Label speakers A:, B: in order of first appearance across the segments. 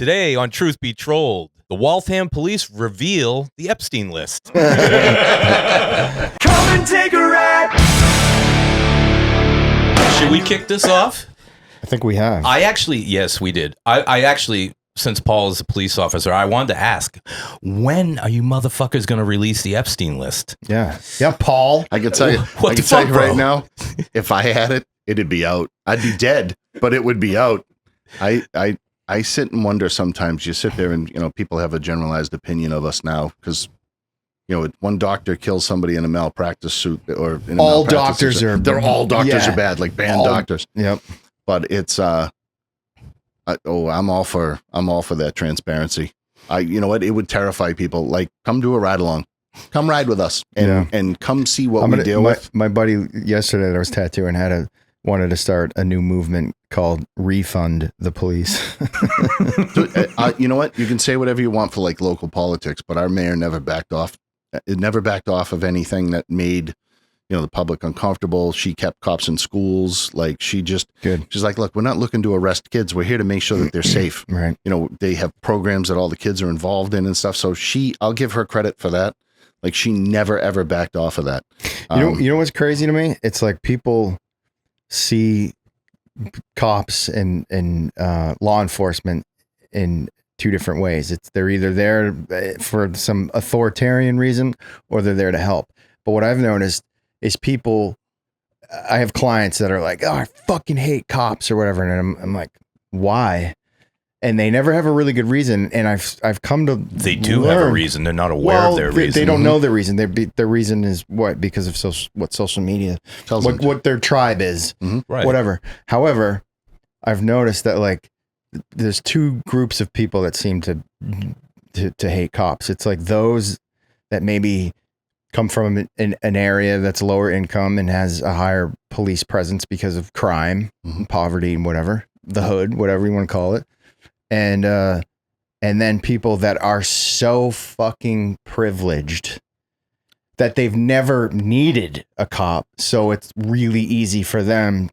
A: Today on Truth Be Trolled, the Waltham police reveal the Epstein List.
B: Come and take a ride.
A: Should we kick this off?
C: I think we have.
A: Yes, we did. I actually, since Paul is a police officer, I wanted to ask, when are you motherfuckers going to release the Epstein List?
C: Yeah, Paul.
D: I can tell you,
A: What the fuck,
D: right
A: bro?
D: now, if I had it, it'd be out. I'd be dead, but it would be out. I sit and wonder sometimes. You sit there and, people have a generalized opinion of us now because, one doctor kills somebody in a malpractice suit or in a
C: all
D: malpractice
C: doctors
D: suit.
C: are.
D: They're all doctors
C: yeah.
D: are bad, like banned doctors.
C: Yep.
D: But it's I'm all for that transparency. You know what? It would terrify people. Like, come do a ride along, come ride with us, and come see what we deal with.
C: My buddy yesterday that I was tattooing wanted to start a new movement called Refund the Police.
D: You know what? You can say whatever you want for like local politics, but our mayor never backed off. It never backed off of anything that made, the public uncomfortable. She kept cops in schools. Like she's like, look, we're not looking to arrest kids. We're here to make sure that they're safe.
C: Right.
D: They have programs that all the kids are involved in and stuff. So I'll give her credit for that. Like she never, ever backed off of that.
C: You know what's crazy to me? It's like people see cops and law enforcement in two different ways. They're either there for some authoritarian reason or they're there to help. But what I've noticed is I have clients that are like, oh, I fucking hate cops or whatever. And I'm like, why? And they never have a really good reason. And I've come to
A: They do have a reason. They're not aware of their reason.
C: They don't know the reason. Their reason is what? Because of what social media tells them. What their tribe is.
D: Mm-hmm.
A: Right.
C: Whatever. However, I've noticed that like there's two groups of people that seem to hate cops. It's like those that maybe come from an area that's lower income and has a higher police presence because of crime, poverty, and whatever, the hood, whatever you want to call it. And then people that are so fucking privileged that they've never needed a cop. So it's really easy for them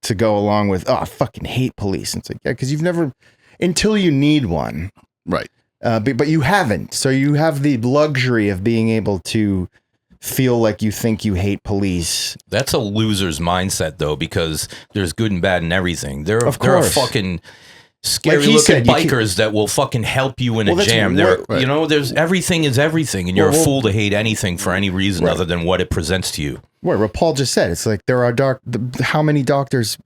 C: to go along with, oh, I fucking hate police. And it's like, yeah, because you've never, until you need one.
D: Right.
C: But you haven't. So you have the luxury of being able to feel like you think you hate police.
A: That's a loser's mindset, though, because there's good and bad in everything. There are fucking scary looking bikers that will fucking help you in a jam. There's everything is everything, and you're a fool to hate anything for any reason other than what it presents to you.
C: Right, what Paul just said. It's like there are how many doctors,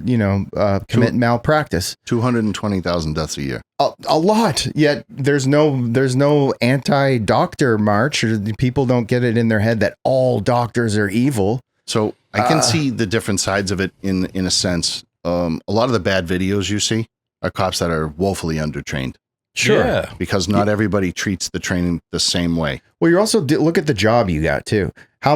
C: commit malpractice?
D: 220,000 deaths a year.
C: A lot. Yet there's no anti-doctor march, or people don't get it in their head that all doctors are evil.
D: So I can see the different sides of it in a sense. A lot of the bad videos you see are cops that are woefully undertrained.
C: Sure.
A: Yeah.
D: Because not everybody treats the training the same way.
C: Well, you're also look at the job you got too. So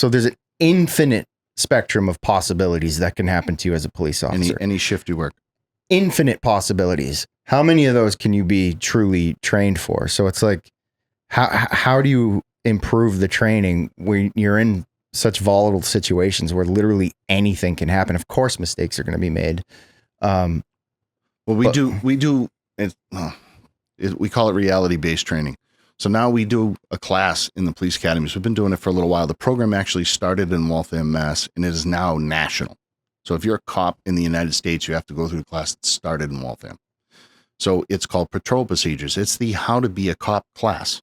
C: there's an infinite spectrum of possibilities that can happen to you as a police officer.
D: Any shift you work.
C: Infinite possibilities. How many of those can you be truly trained for? So it's like, how do you improve the training when you're in such volatile situations where literally anything can happen? Of course, mistakes are going to be made.
D: We call it reality-based training. So now we do a class in the police academies. We've been doing it for a little while. The program actually started in Waltham, Mass, and it is now national. So if you're a cop in the United States, you have to go through the class that started in Waltham. So it's called Patrol Procedures. It's the How to Be a Cop class.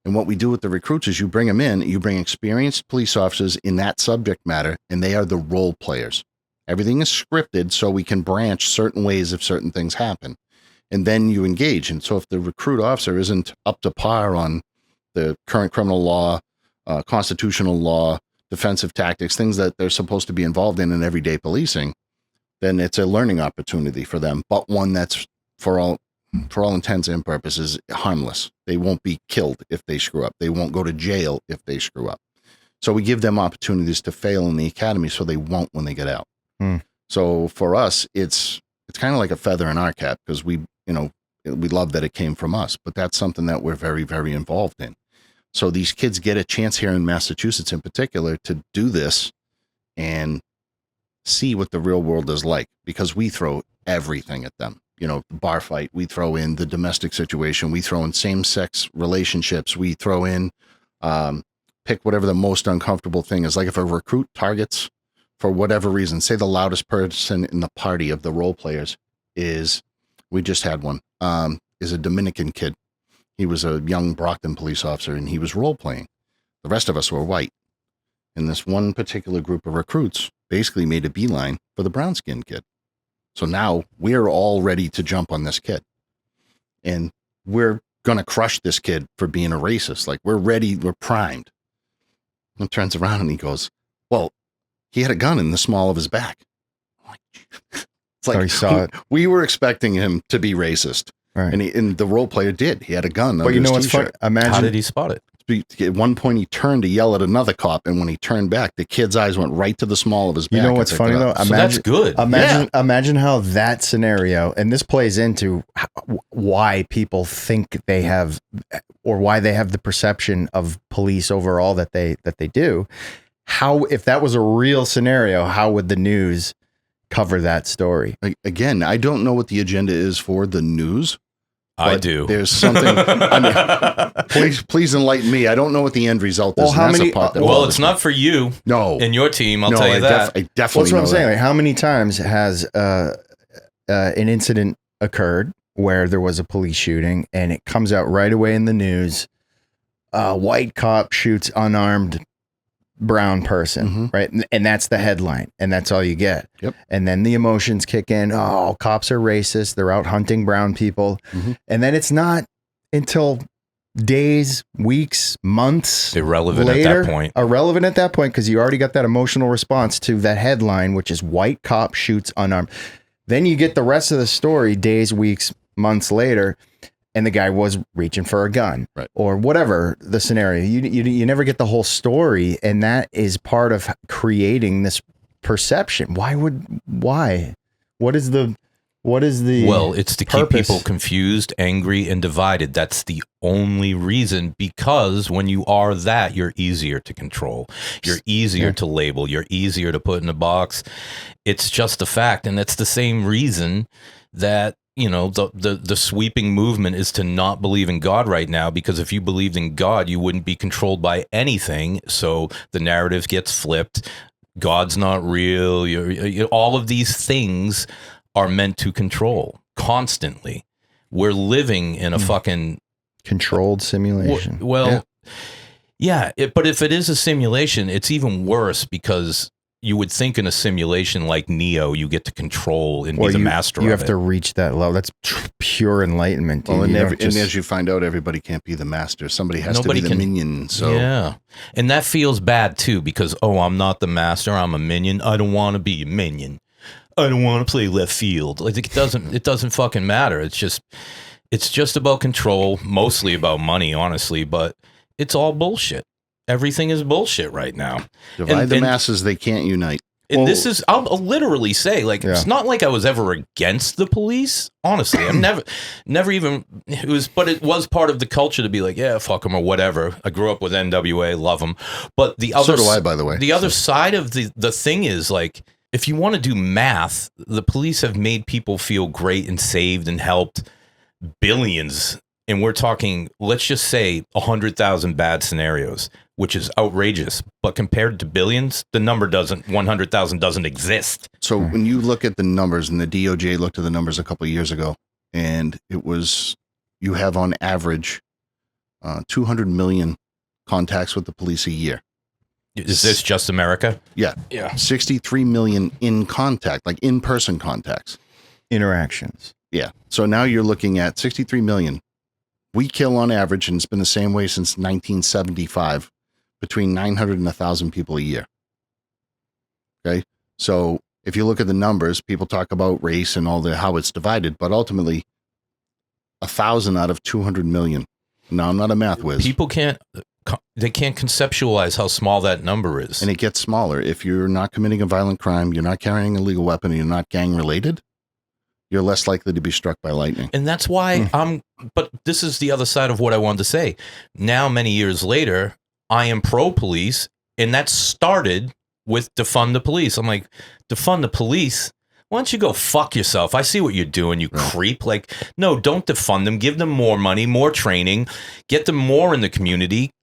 D: And what we do with the recruits is you bring them in, you bring experienced police officers in that subject matter, and they are the role players. Everything is scripted so we can branch certain ways if certain things happen. And then you engage. And so if the recruit officer isn't up to par on the current criminal law, constitutional law, defensive tactics, things that they're supposed to be involved in everyday policing, then it's a learning opportunity for them, but one that's for all intents and purposes harmless. They won't be killed if they screw up. They won't go to jail if they screw up. So we give them opportunities to fail in the academy so they won't when they get out. So for us, it's kind of like a feather in our cap because we love that it came from us, but that's something that we're very, very involved in. So these kids get a chance here in Massachusetts in particular to do this and see what the real world is like, because we throw everything at them. You know, bar fight, we throw in the domestic situation, we throw in same-sex relationships, we throw in, pick whatever the most uncomfortable thing is. Like if a recruit targets, for whatever reason, say the loudest person in the party of the role players is, we just had one, is a Dominican kid. He was a young Brockton police officer and he was role playing. The rest of us were white. And this one particular group of recruits basically made a beeline for the brown skinned kid. So now we're all ready to jump on this kid. And we're going to crush this kid for being a racist. Like, we're ready, we're primed. And turns around and he goes, well, he had a gun in the small of his back. It's like,
C: he saw it.
D: We were expecting him to be racist.
C: Right.
D: And the role player did. He had a gun.
C: But you know what's funny? Imagine,
A: how did he spot it?
D: At one point, he turned to yell at another cop, and when he turned back, the kid's eyes went right to the small of his back.
C: You know what's funny though?
A: So that's good.
C: Imagine how that scenario, and this plays into why people think they have, or why they have the perception of police overall that they do. How, if that was a real scenario, how would the news cover that story?
D: Again, I don't know what the agenda is for the news.
A: I do.
D: There's something. I mean, please enlighten me. I don't know what the end result is.
A: Well, it's not for you.
D: No,
A: and your team. I'll tell you that.
D: I definitely.
C: That's what
D: know
C: I'm saying.
D: that.
C: Like, how many times has an incident occurred where there was a police shooting, and it comes out right away in the news? White cop shoots unarmed brown person, right? And that's the headline, and that's all you get.
D: Yep.
C: And then the emotions kick in. Oh, cops are racist. They're out hunting brown people. And then it's not until days, weeks, months
A: irrelevant
C: later,
A: at that point.
C: Irrelevant at that point, because you already got that emotional response to that headline, which is white cop shoots unarmed. Then you get the rest of the story days, weeks, months later, and the guy was reaching for a gun,
D: right, or
C: whatever the scenario. You never get the whole story, and that is part of creating this perception. Why? What is the
A: well, it's to
C: purpose?
A: Keep people confused, angry, and divided. That's the only reason, because when you are that, you're easier to control. You're easier to label. You're easier to put in a box. It's just a fact, and that's the same reason that, you know, the sweeping movement is to not believe in God right now, because if you believed in God, you wouldn't be controlled by anything. So the narrative gets flipped. God's not real. All of these things are meant to control constantly. We're living in a fucking
C: controlled simulation.
A: Well, yeah, but if it is a simulation, it's even worse, because you would think in a simulation like Neo, you get to control and be the master of it.
C: You have to reach that level. That's pure enlightenment.
D: Well, and as you find out, everybody can't be the master. Somebody has to be the minion. So
A: yeah, and that feels bad too, because, oh, I'm not the master, I'm a minion. I don't want to be a minion. I don't want to play left field. Like, it doesn't fucking matter. It's just about control, mostly about money, honestly, but it's all bullshit. Everything is bullshit right now.
D: Divide the masses, they can't unite.
A: And this is, I'll literally say, like, it's not like I was ever against the police. Honestly, I'm never even, it was part of the culture to be like, yeah, fuck them or whatever. I grew up with NWA, love them. But the other,
D: so do I, by the way.
A: The other side of the thing is, like, if you want to do math, the police have made people feel great and saved and helped billions. And we're talking, let's just say 100,000 bad scenarios, which is outrageous. But compared to billions, the number 100,000 doesn't exist.
D: So when you look at the numbers, and the DOJ looked at the numbers a couple of years ago, and it was, you have on average 200 million contacts with the police a year.
A: Is this just America?
D: Yeah. 63 million in contact, like in-person contacts.
C: Interactions.
D: Yeah. So now you're looking at 63 million. We kill on average, and it's been the same way since 1975, between 900 and 1,000 people a year. Okay. So if you look at the numbers, people talk about race and all how it's divided, but ultimately 1,000 out of 200 million. Now, I'm not a math whiz.
A: People can't conceptualize how small that number is.
D: And it gets smaller. If you're not committing a violent crime, you're not carrying a legal weapon, and you're not gang related, you're less likely to be struck by lightning.
A: And that's why but this is the other side of what I wanted to say. Now, many years later, I am pro-police, and that started with defund the police. I'm like, defund the police? why don't you go fuck yourself? I see what you're doing, you creep. Like, no, don't defund them. Give them more money, more training, get them more in the community.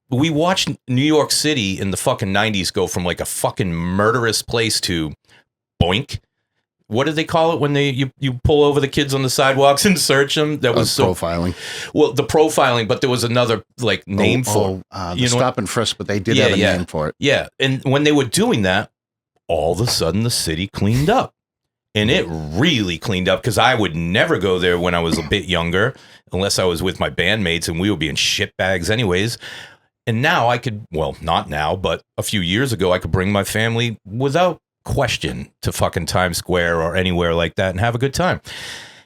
A: We watched New York City in the fucking 90s go from like a fucking murderous place to boink. What do they call it when you pull over the kids on the sidewalks and search them? That was
D: profiling.
A: Well, the profiling, but there was another like name for
D: the stop and frisk, but they did have a name for it.
A: Yeah, and when they were doing that, all of a sudden the city cleaned up. And it really cleaned up because I would never go there when I was a bit younger, unless I was with my bandmates and we were being shitbags anyways. And now I could, well, not now, but a few years ago, I could bring my family without question to fucking Times Square or anywhere like that and have a good time.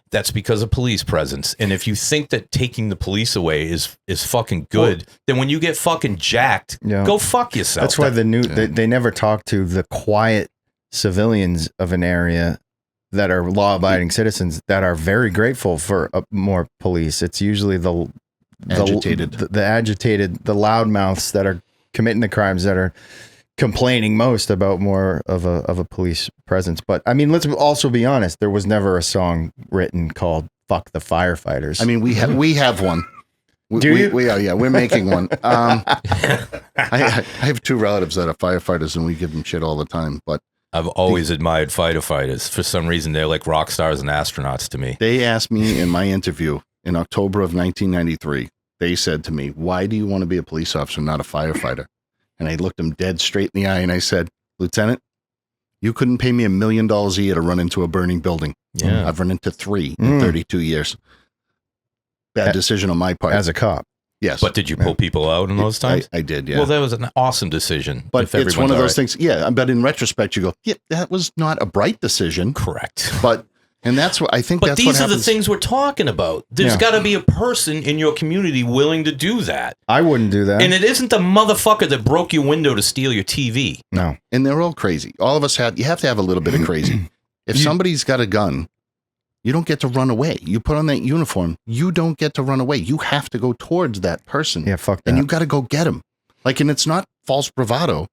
A: That's because of police presence. And if you think that taking the police away is fucking good, then when you get fucking jacked, go fuck yourself.
C: That's why they never talk to the quiet civilians of an area that are law-abiding citizens that are very grateful for more police. It's usually the agitated, the loudmouths that are committing the crimes that are complaining most about more of a police presence. But I mean, let's also be honest. There was never a song written called "Fuck the Firefighters."
D: I mean, we have one. We're making one. I have two relatives that are firefighters, and we give them shit all the time. But
A: I've always admired fighter fighters. For some reason, they're like rock stars and astronauts to me.
D: They asked me in my interview in October of 1993, they said to me, why do you want to be a police officer, not a firefighter? And I looked them dead straight in the eye and I said, Lieutenant, you couldn't pay me $1 million a year to run into a burning building.
A: Yeah.
D: I've run into 3 in 32 years. Bad decision on my part.
C: As a cop.
D: Yes.
A: But did you pull people out in those times?
D: I did, yeah.
A: Well, that was an awesome decision.
D: But it's one of those things, but in retrospect, you go, yeah, that was not a bright decision.
A: Correct.
D: And that's what I think.
A: But these are the things we're talking about. There's got to be a person in your community willing to do that.
C: I wouldn't do that.
A: And it isn't the motherfucker that broke your window to steal your TV.
C: No.
D: And they're all crazy. All of us you have to have a little bit of crazy. If somebody's got a gun, you don't get to run away. You put on that uniform, you don't get to run away. You have to go towards that person.
C: Yeah, fuck that.
D: And you got to go get him. And it's not false bravado.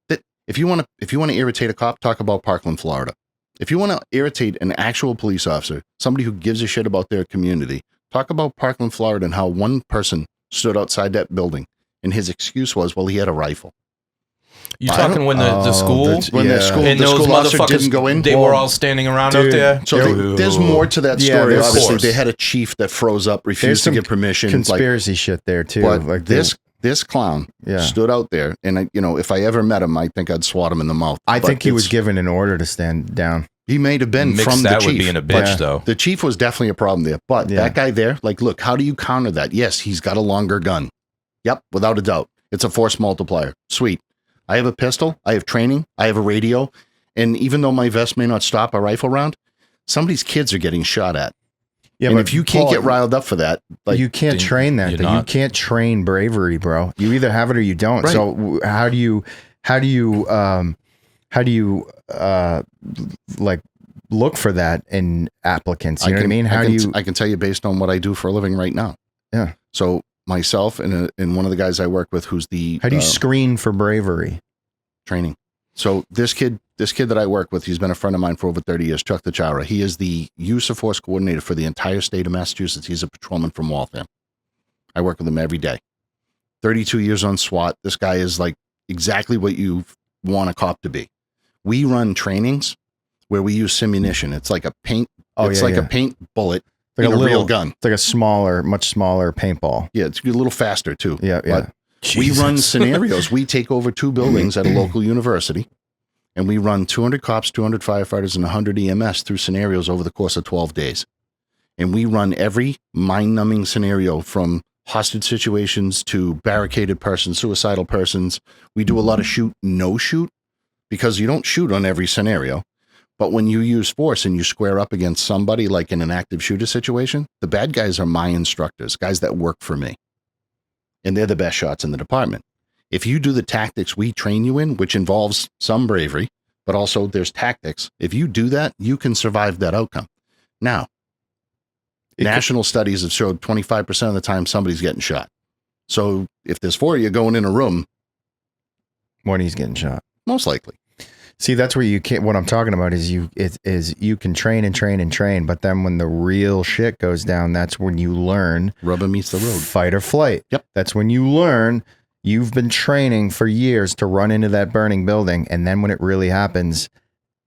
D: That if you want to irritate a cop, talk about Parkland, Florida. If you want to irritate an actual police officer, somebody who gives a shit about their community, talk about Parkland, Florida, and how one person stood outside that building, and his excuse was, well, he had a rifle.
A: You talking when the school
D: and those
A: motherfuckers
D: didn't go in?
A: They were all standing around out there.
D: So there's more to that story. Obviously, they had a chief that froze up, refused to give permission.
C: Conspiracy shit there too.
D: But this clown stood out there, and if I ever met him, I think I'd swat him in the mouth.
C: I think he was given an order to stand down.
D: He may have been from the chief. That
A: would be in a bitch, though.
D: The chief was definitely a problem there. But that guy there, look, how do you counter that? Yes, he's got a longer gun. Yep, without a doubt. It's a force multiplier. Sweet. I have a pistol. I have training. I have a radio. And even though my vest may not stop a rifle round, somebody's kids are getting shot at. Yeah, and if you can't get riled up for that,
C: you can't train that. You can't train bravery, bro. You either have it or you don't. Right. So how do you look for that in applicants? You know what I mean?
D: I can tell you based on what I do for a living right now.
C: Yeah.
D: So myself and one of the guys I work with, who's
C: how do you screen for bravery?
D: Training. So this kid that I work with, he's been a friend of mine for over 30 years, Chuck Tachara. He is the use of force coordinator for the entire state of Massachusetts. He's a patrolman from Waltham. I work with him every day. 32 years on SWAT. This guy is exactly what you want a cop to be. We run trainings where we use simunition. It's like a paint. A paint bullet in a real gun.
C: It's like a much smaller paintball.
D: Yeah, it's a little faster too.
C: Yeah.
D: But we run scenarios. We take over 2 buildings at a local university, and we run 200 cops, 200 firefighters, and 100 EMS through scenarios over the course of 12 days. And we run every mind-numbing scenario from hostage situations to barricaded persons, suicidal persons. We do a lot of shoot, no shoot, because you don't shoot on every scenario. But when you use force and you square up against somebody like in an active shooter situation, the bad guys are my instructors, guys that work for me. And they're the best shots in the department. If you do the tactics we train you in, which involves some bravery, but also there's tactics, if you do that, you can survive that outcome. Now, national studies have showed 25% of the time somebody's getting shot. So if there's 4 of you going in a room,
C: one of you's getting shot.
D: Most likely.
C: See, that's where you can't. What I'm talking about is you can train and train and train, but then when the real shit goes down, that's when you learn.
D: Rubber meets the road.
C: Fight or flight.
D: Yep.
C: That's when you learn. You've been training for years to run into that burning building, and then when it really happens,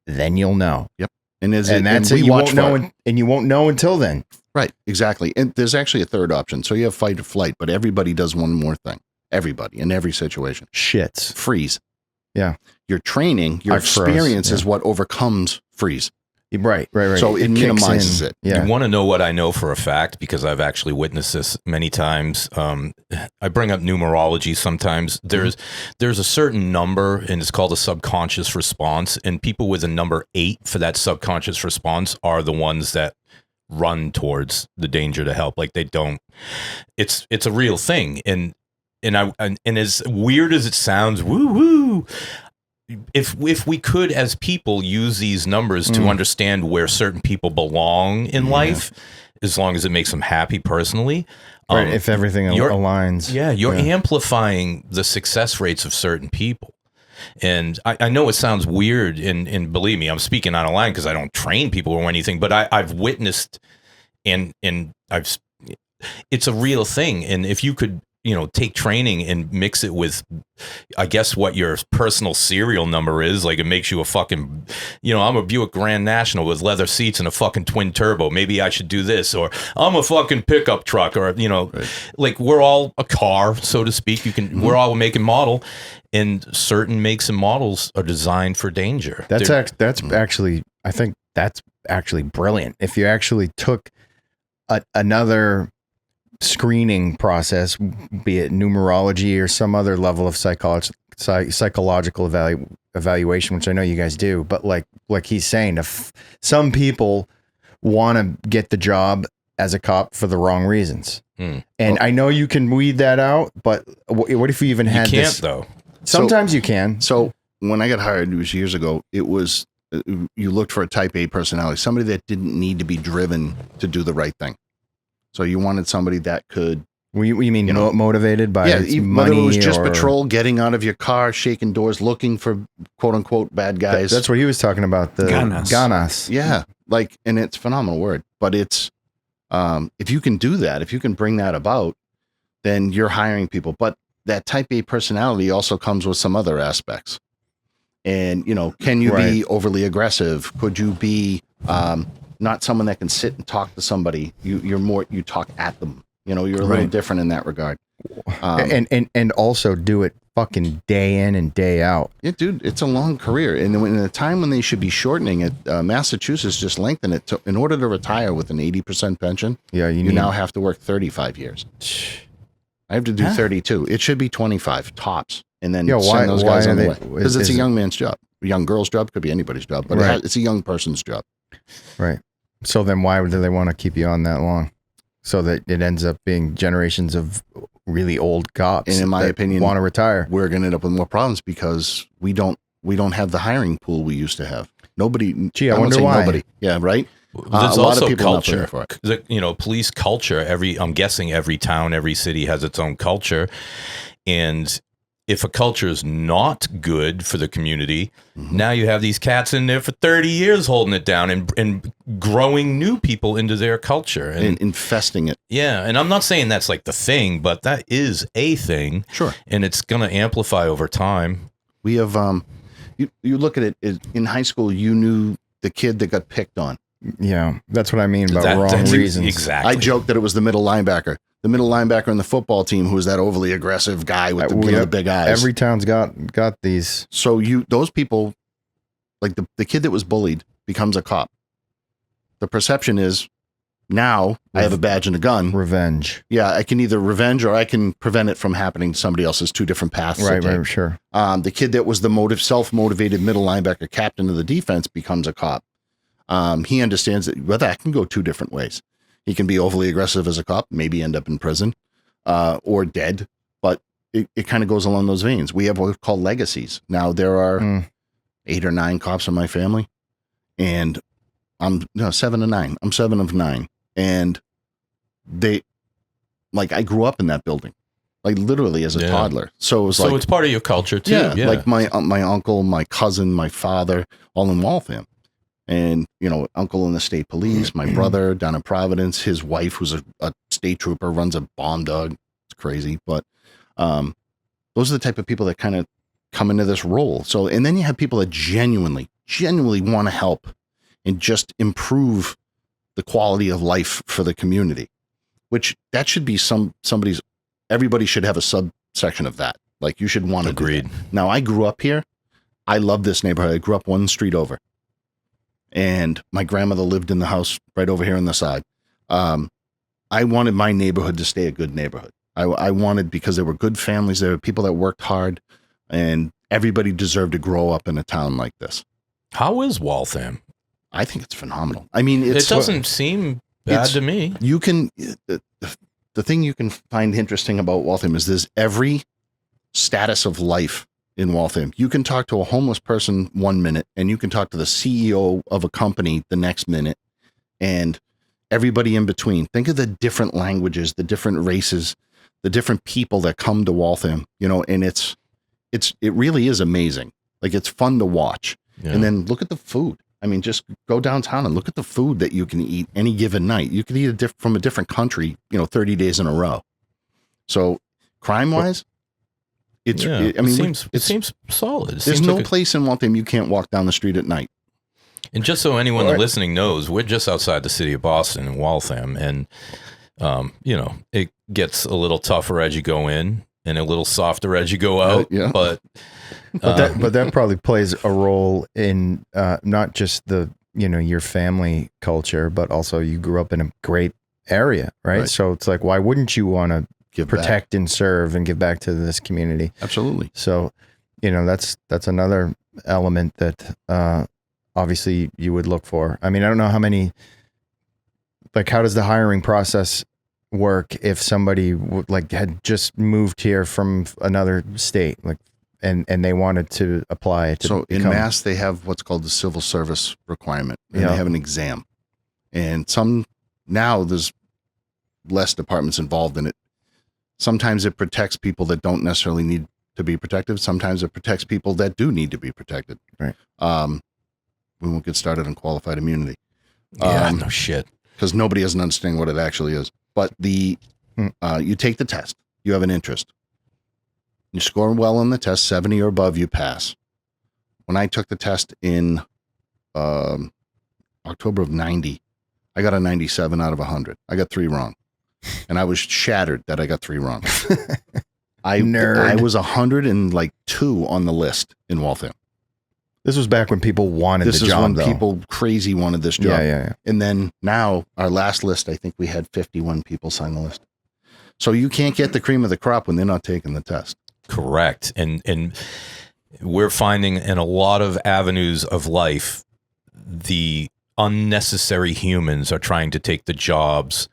C: then you'll know.
D: Yep. And
C: that's it. You won't know, and you won't know until then.
D: Right. Exactly. And there's actually a third option. So you have fight or flight, but everybody does one more thing. Everybody in every situation.
C: Shits.
D: Freeze.
C: Yeah.
D: Your training, your experience is what overcomes freeze.
C: Right.
D: So it minimizes it.
A: Yeah. You want to know what I know for a fact, because I've actually witnessed this many times. I bring up numerology sometimes. There's a certain number, and it's called a subconscious response. And people with a number 8 for that subconscious response are the ones that run towards the danger to help. Like they don't. It's a real thing. And as weird as it sounds, woo. If we could, as people, use these numbers to understand where certain people belong in life, as long as it makes them happy personally,
C: right? If everything aligns,
A: you're amplifying the success rates of certain people. And I know it sounds weird, and believe me, I'm speaking out of line because I don't train people or anything, but I've witnessed, and it's a real thing. And if you could, take training and mix it with, I guess, what your personal serial number is. Like, it makes you a fucking, I'm a Buick Grand National with leather seats and a fucking twin turbo. Maybe I should do this. Or I'm a fucking pickup truck, or, like we're all a car, so to speak. We're all a make and model, and certain makes and models are designed for danger.
C: That's actually, I think that's actually brilliant. If you actually took another screening process, be it numerology or some other level of psychological evaluation, which I know you guys do, but like he's saying, if some people want to get the job as a cop for the wrong reasons, and I know you can weed that out, but what if you even had
A: you can't,
C: this?
A: Though
C: sometimes you can.
D: So when I got hired, it was years ago. It was you looked for a type A personality, somebody that didn't need to be driven to do the right thing. So you wanted somebody that could...
C: You mean motivated by money?
D: Whether it was just patrol, getting out of your car, shaking doors, looking for quote-unquote bad guys.
C: That's what he was talking about, the ganas.
D: Yeah, and it's a phenomenal word. But it's... if you can do that, if you can bring that about, then you're hiring people. But that type A personality also comes with some other aspects. And, can you be overly aggressive? Could you be... not someone that can sit and talk to somebody. You talk at them. You're a little different in that regard.
C: And also do it fucking day in and day out.
D: Yeah, dude, it's a long career. And in the time when they should be shortening it, Massachusetts just lengthened it in order to retire with an 80% pension.
C: Yeah, you
D: now have to work 35 years. I have to do 32. It should be 25 tops. And then send those guys on the way. Because it's a young man's job. A young girl's job, could be anybody's job, but it's a young person's job.
C: Right. So then why do they want to keep you on that long? So that it ends up being generations of really old cops.
D: And in my opinion,
C: want to retire.
D: We're going to end up with more problems because we don't have the hiring pool we used to have. Nobody.
C: Gee, I wonder why.
D: Nobody. Yeah, right.
A: There's also culture. Police culture. I'm guessing every town, every city has its own culture, and if a culture is not good for the community, now you have these cats in there for 30 years holding it down and growing new people into their culture.
D: And infesting it.
A: Yeah, and I'm not saying that's like the thing, but that is a thing.
D: Sure.
A: And it's going to amplify over time.
D: We have, you look at it, in high school, you knew the kid that got picked on.
C: Yeah, that's what I mean by wrong reasons.
A: Exactly.
D: I joked that it was the middle linebacker. The middle linebacker in the football team who was that overly aggressive guy with the big eyes.
C: Every town's got these.
D: So those people, like the kid that was bullied becomes a cop. The perception is now I have a badge and a gun.
C: Revenge.
D: Yeah, I can either revenge or I can prevent it from happening to somebody else. There's two different paths.
C: Right, sure.
D: The kid that was the self-motivated middle linebacker captain of the defense becomes a cop. He understands that that can go two different ways. He can be overly aggressive as a cop, maybe end up in prison or dead, but it kind of goes along those veins. We have what's called legacies. Now, there are 8 or 9 cops in my family, and I'm 7 of 9. I'm 7 of 9. And I grew up in that building. like literally as a toddler. So it was
A: so it's part of your culture too.
D: Yeah, like my uncle, my cousin, my father, all in Waltham. And, uncle in the state police, my brother down in Providence, his wife, who's a state trooper, runs a bomb dog. It's crazy. But those are the type of people that kind of come into this role. So, and then you have people that genuinely want to help and just improve the quality of life for the community, which that should be everybody should have a subsection of that. Like you should want to.
A: Agreed.
D: Now, I grew up here. I love this neighborhood. I grew up one street over. And my grandmother lived in the house right over here on the side. I wanted my neighborhood to stay a good neighborhood. I wanted, because there were good families, there were people that worked hard, and everybody deserved to grow up in a town like this.
A: How is Waltham?
D: I think it's phenomenal. I mean,
A: it doesn't seem bad to me.
D: You can, the thing you can find interesting about Waltham is there's every status of life in Waltham. You can talk to a homeless person 1 minute, and you can talk to the CEO of a company the next minute, and everybody in between. Think of the different languages, the different races, the different people that come to Waltham, and it really is amazing. Like, it's fun to watch. Yeah. And then look at the food. I mean, just go downtown and look at the food that you can eat any given night. You can eat from a different country, 30 days in a row. So crime wise, it
A: seems solid.
D: There's no place in Waltham you can't walk down the street at night.
A: And just so anyone listening knows, we're just outside the city of Boston in Waltham, and it gets a little tougher as you go in and a little softer as you go out.
C: Yeah. But that probably plays a role in not just the your family culture, but also you grew up in a great area, right? So it's like, why wouldn't you want to protect and serve and give back to this community?
D: Absolutely.
C: So, that's another element that obviously you would look for. I mean, I don't know how many, like, how does the hiring process work if somebody had just moved here from another state, and they wanted to apply to
D: so in Mass, they have what's called the civil service requirement, and they have an exam, and now there's less departments involved in it. Sometimes it protects people that don't necessarily need to be protected. Sometimes it protects people that do need to be protected.
C: Right.
D: We won't get started on qualified immunity.
A: Yeah, no shit.
D: Because nobody has an understanding what it actually is. But you take the test. You have an interest. You score well on the test, 70 or above, you pass. When I took the test in October of 90, I got a 97 out of 100. I got 3 wrong. And I was shattered that I got 3 wrong. I was 102 on the list in Waltham.
C: This was back when people wanted the job. This is when
D: people crazy wanted this job.
C: Yeah.
D: And then now, our last list, I think we had 51 people sign the list. So you can't get the cream of the crop when they're not taking the test.
A: Correct. And we're finding in a lot of avenues of life, the unnecessary humans are trying to take the jobs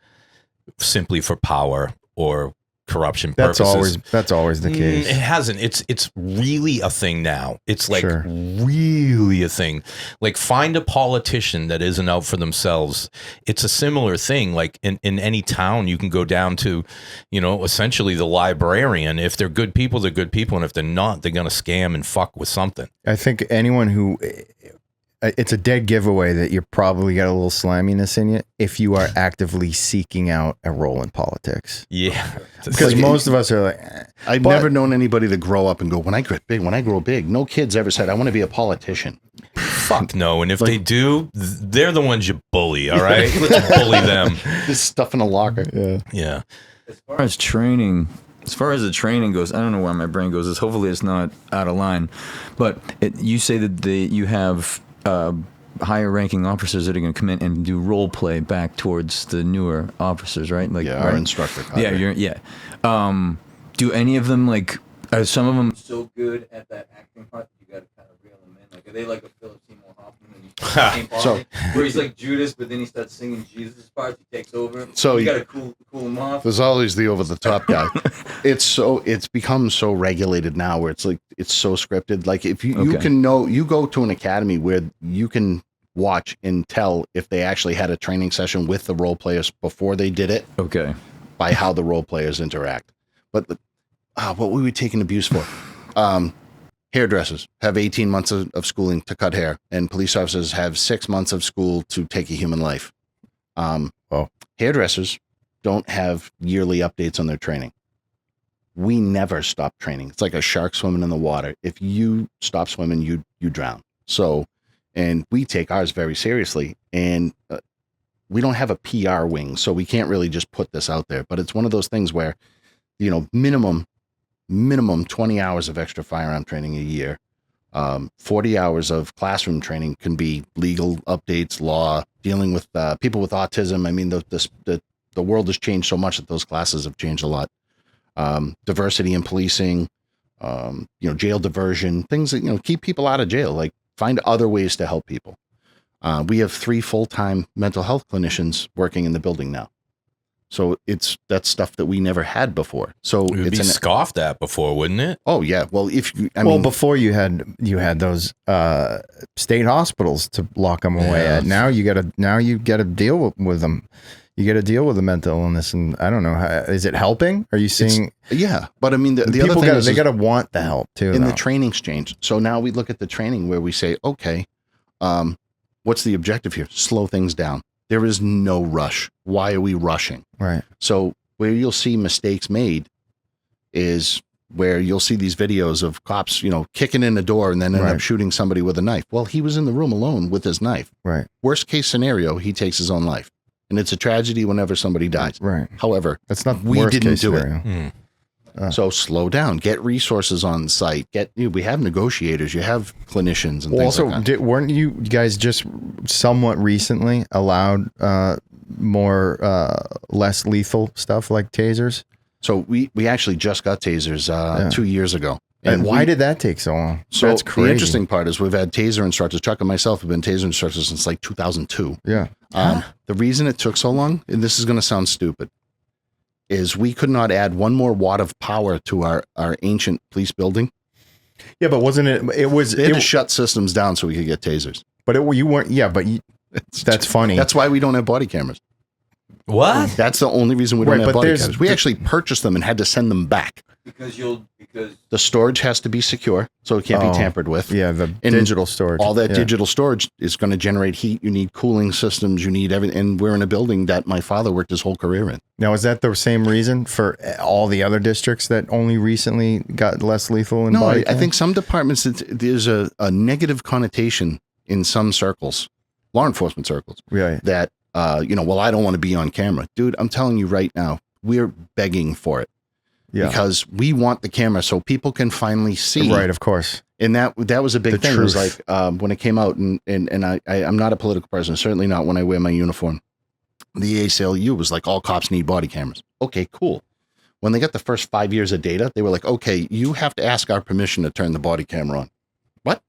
A: simply for power or corruption purposes.
C: That's always the case.
A: It hasn't. It's really a thing now. It's like really a thing. Like, find a politician that isn't out for themselves. It's a similar thing. Like in any town, you can go down to, essentially the librarian. If they're good people, they're good people. And if they're not, they're going to scam and fuck with something.
C: I think anyone who... It's a dead giveaway that you probably got a little sliminess in you if you are actively seeking out a role in politics.
A: Yeah.
C: Because most of us are like,
D: I've never known anybody to grow up and go, when I grow big, no kid's ever said, I want to be a politician.
A: Fuck no. And if they do, they're the ones you bully, all right? Let's bully them.
D: This stuff in a locker.
A: Yeah.
B: As far as the training goes, I don't know where my brain goes. Hopefully it's not out of line. But you say that you have... higher ranking officers that are going to come in and do role play back towards the newer officers, right?
D: Our instructor.
B: Do any of them are some of them so good at that acting part that you got to kind of reel them in? Like, are they like a Philip Seymour Hoffman where he's like Judas, but then he starts singing Jesus parts, he takes over. So you got to cool him off.
D: There's always the over the top guy. It's become so regulated now where it's so scripted. Like, if you can know, you go to an academy where you can watch and tell if they actually had a training session with the role players before they did it.
B: Okay.
D: By how the role players interact. But what were we taking abuse for? Hairdressers have 18 months of schooling to cut hair, and police officers have 6 months of school to take a human life. Hairdressers don't have yearly updates on their training. We never stop training. It's like a shark swimming in the water. If you stop swimming, you drown. So, and we take ours very seriously, and we don't have a PR wing, so we can't really just put this out there. But it's one of those things where, you know, minimum 20 hours of extra firearm training a year. 40 hours of classroom training can be legal updates, law, dealing with people with autism. I mean, the world has changed so much that those classes have changed a lot. Diversity in policing, jail diversion, things that, keep people out of jail, like find other ways to help people. We have 3 full-time mental health clinicians working in the building now. So that's stuff that we never had before. So
A: it would be scoffed at before, wouldn't it?
D: Oh yeah. Well,
C: before you had those state hospitals to lock them away at. Now you gotta deal with them. You got to deal with the mental illness, and I don't know. Is it helping? Are you seeing?
D: But I mean, the other thing is
C: they got to want the help too.
D: In the training's changed. So now we look at the training where we say, okay, what's the objective here? Slow things down. There is no rush. Why are we rushing?
C: Right.
D: So where you'll see mistakes made is where you'll see these videos of cops, kicking in the door and then end up shooting somebody with a knife. Well, he was in the room alone with his knife.
C: Right.
D: Worst case scenario, he takes his own life. And it's a tragedy whenever somebody dies.
C: Right.
D: However,
C: that's not
D: we didn't do
C: scenario.
D: it. So slow down. Get resources on site. We have negotiators. You have clinicians and things like that.
C: Weren't you guys just somewhat recently allowed more less lethal stuff like tasers?
D: So we actually just got tasers 2 years ago.
C: And why did that take so long?
D: So that's crazy. The interesting part is we've had taser instructors. Chuck and myself have been taser instructors since like 2002.
C: Yeah.
D: The reason it took so long, and this is going to sound stupid, is we could not add one more watt of power to our ancient police building.
C: Yeah, but wasn't it? It was.
D: They had to shut systems down so we could get tasers.
C: But you weren't. Yeah, but that's funny.
D: That's why we don't have body cameras.
A: What?
D: That's the only reason we don't have body cameras. We actually purchased them and had to send them back. Because the storage has to be secure, so it can't be tampered with.
C: Yeah, digital storage.
D: All that digital storage is going to generate heat. You need cooling systems. You need everything. And we're in a building that my father worked his whole career in.
C: Now, is that the same reason for all the other districts that only recently got less lethal in body cam?
D: I think some departments, there's a negative connotation in some circles, law enforcement circles, that, I don't want to be on camera. Dude, I'm telling you right now, we're begging for it. Yeah. Because we want the camera so people can finally see.
C: Right, of course.
D: And that was a big thing. Truth. It was like when it came out, and I'm not a political person, certainly not when I wear my uniform. The ACLU was like, all cops need body cameras. Okay, cool. When they got the first 5 years of data, they were like, okay, you have to ask our permission to turn the body camera on. What?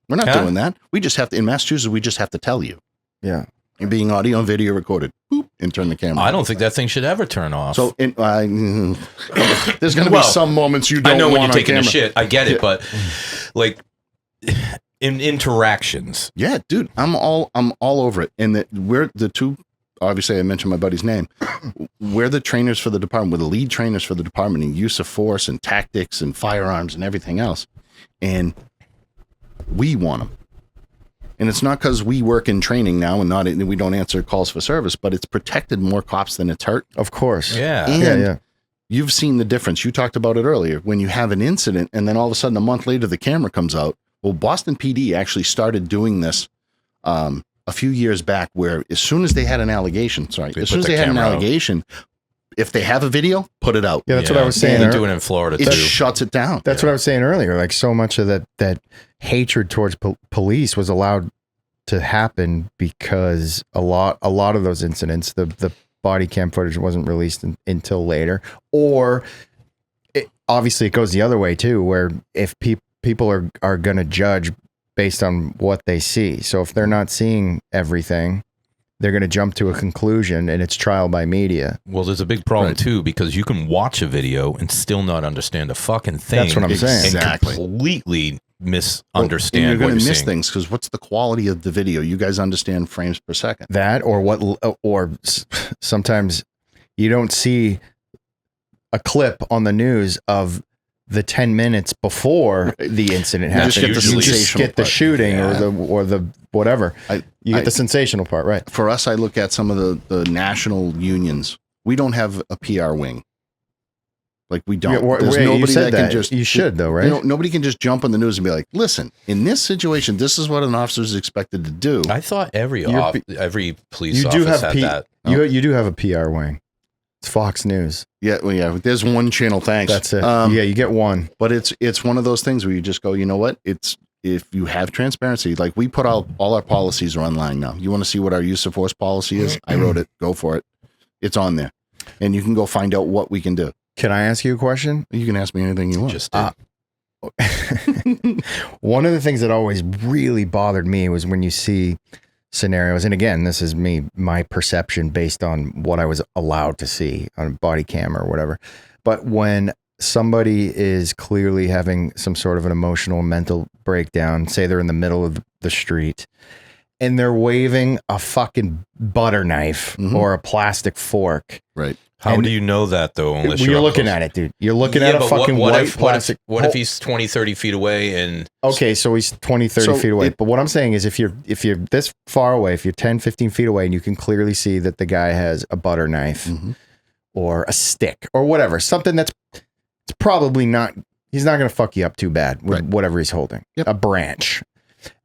D: We're not doing that. We just have to, in Massachusetts, we just have to tell you.
C: Yeah.
D: And being audio and video recorded. Boop, and turn the camera.
A: I don't think that thing should ever turn off.
D: So there's going to be some moments you don't want. I know when you're taking a shit.
A: I get it, but like in interactions.
D: Yeah, dude, I'm all over it. And we're the two. Obviously, I mentioned my buddy's name. We're the trainers for the department. We're the lead trainers for the department in use of force and tactics and firearms and everything else. And we want them. And it's not because we work in training now and we don't answer calls for service, but it's protected more cops than it's hurt.
C: Of course.
A: Yeah.
D: And you've seen the difference. You talked about it earlier. When you have an incident and then all of a sudden a month later the camera comes out. Well, Boston PD actually started doing this a few years back where as soon as they had an allegation, if they have a video, put it out.
C: Yeah, that's what I was saying.
A: They do it in Florida too.
D: It shuts it down.
C: That's what I was saying earlier. Like so much of that hatred towards police was allowed to happen because a lot of those incidents, the body cam footage wasn't released until later. Or obviously it goes the other way too, where if people are going to judge based on what they see. So if they're not seeing everything, they're going to jump to a conclusion, and it's trial by media.
A: Well, there's a big problem too, because you can watch a video and still not understand a fucking thing.
C: That's what I'm saying.
A: Exactly. And completely misunderstand.
D: You're going to miss things because what's the quality of the video? You guys understand frames per second.
C: That or sometimes you don't see a clip on the news of the 10 minutes before the incident happened.
D: You
C: just get the shooting or the whatever. You get the sensational part, right?
D: For us, I look at some of the national unions. We don't have a PR wing. Like we don't. There's nobody that can just.
C: You should though, right?
D: Nobody can just jump on the news and be like, "Listen, in this situation, this is what an officer is expected to do."
A: I thought every police officer had that.
C: You do have a PR wing. It's Fox News.
D: Yeah, well, yeah. There's one channel. Thanks.
C: That's it. Yeah, you get one.
D: But it's one of those things where you just go, you know what? It's if you have transparency, like we put out all our policies are online now. You want to see what our use of force policy is? I wrote it. Go for it. It's on there, and you can go find out what we can do.
C: Can I ask you a question?
D: You can ask me anything you want.
A: Just
C: one of the things that always really bothered me was when you see scenarios, and again, this is my perception based on what I was allowed to see on a body cam or whatever. But when somebody is clearly having some sort of an emotional mental breakdown, say they're in the middle of the street and they're waving a fucking butter knife or a plastic fork.
D: Right.
A: How do you know that though? Unless
C: you're looking at it, dude. You're looking at a fucking white plastic.
A: What if he's 20, 30 feet away and...
C: Okay, so he's 20, 30 feet away. But what I'm saying is if you're this far away, if you're 10, 15 feet away and you can clearly see that the guy has a butter knife or a stick or whatever, something that's it's probably not, he's not going to fuck you up too bad with whatever he's holding. Yep. A branch.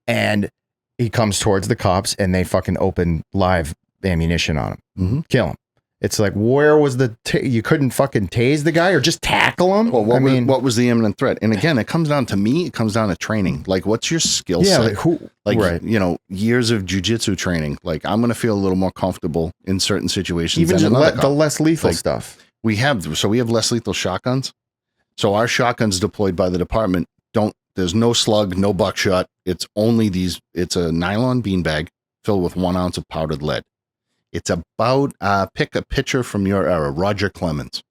C: And he comes towards the cops and they fucking open live ammunition on him. Kill him. It's like, where was you couldn't fucking tase the guy or just tackle him?
D: Well, what was the imminent threat? And again, it comes down to me. It comes down to training. Like, what's your skill set? Years of jujitsu training. Like, I'm going to feel a little more comfortable in certain situations.
C: Even the less lethal stuff.
D: We have less lethal shotguns. So our shotguns deployed by the department there's no slug, no buckshot. It's only it's a nylon beanbag filled with 1 ounce of powdered lead. It's about, pick a pitcher from your era, Roger Clemens.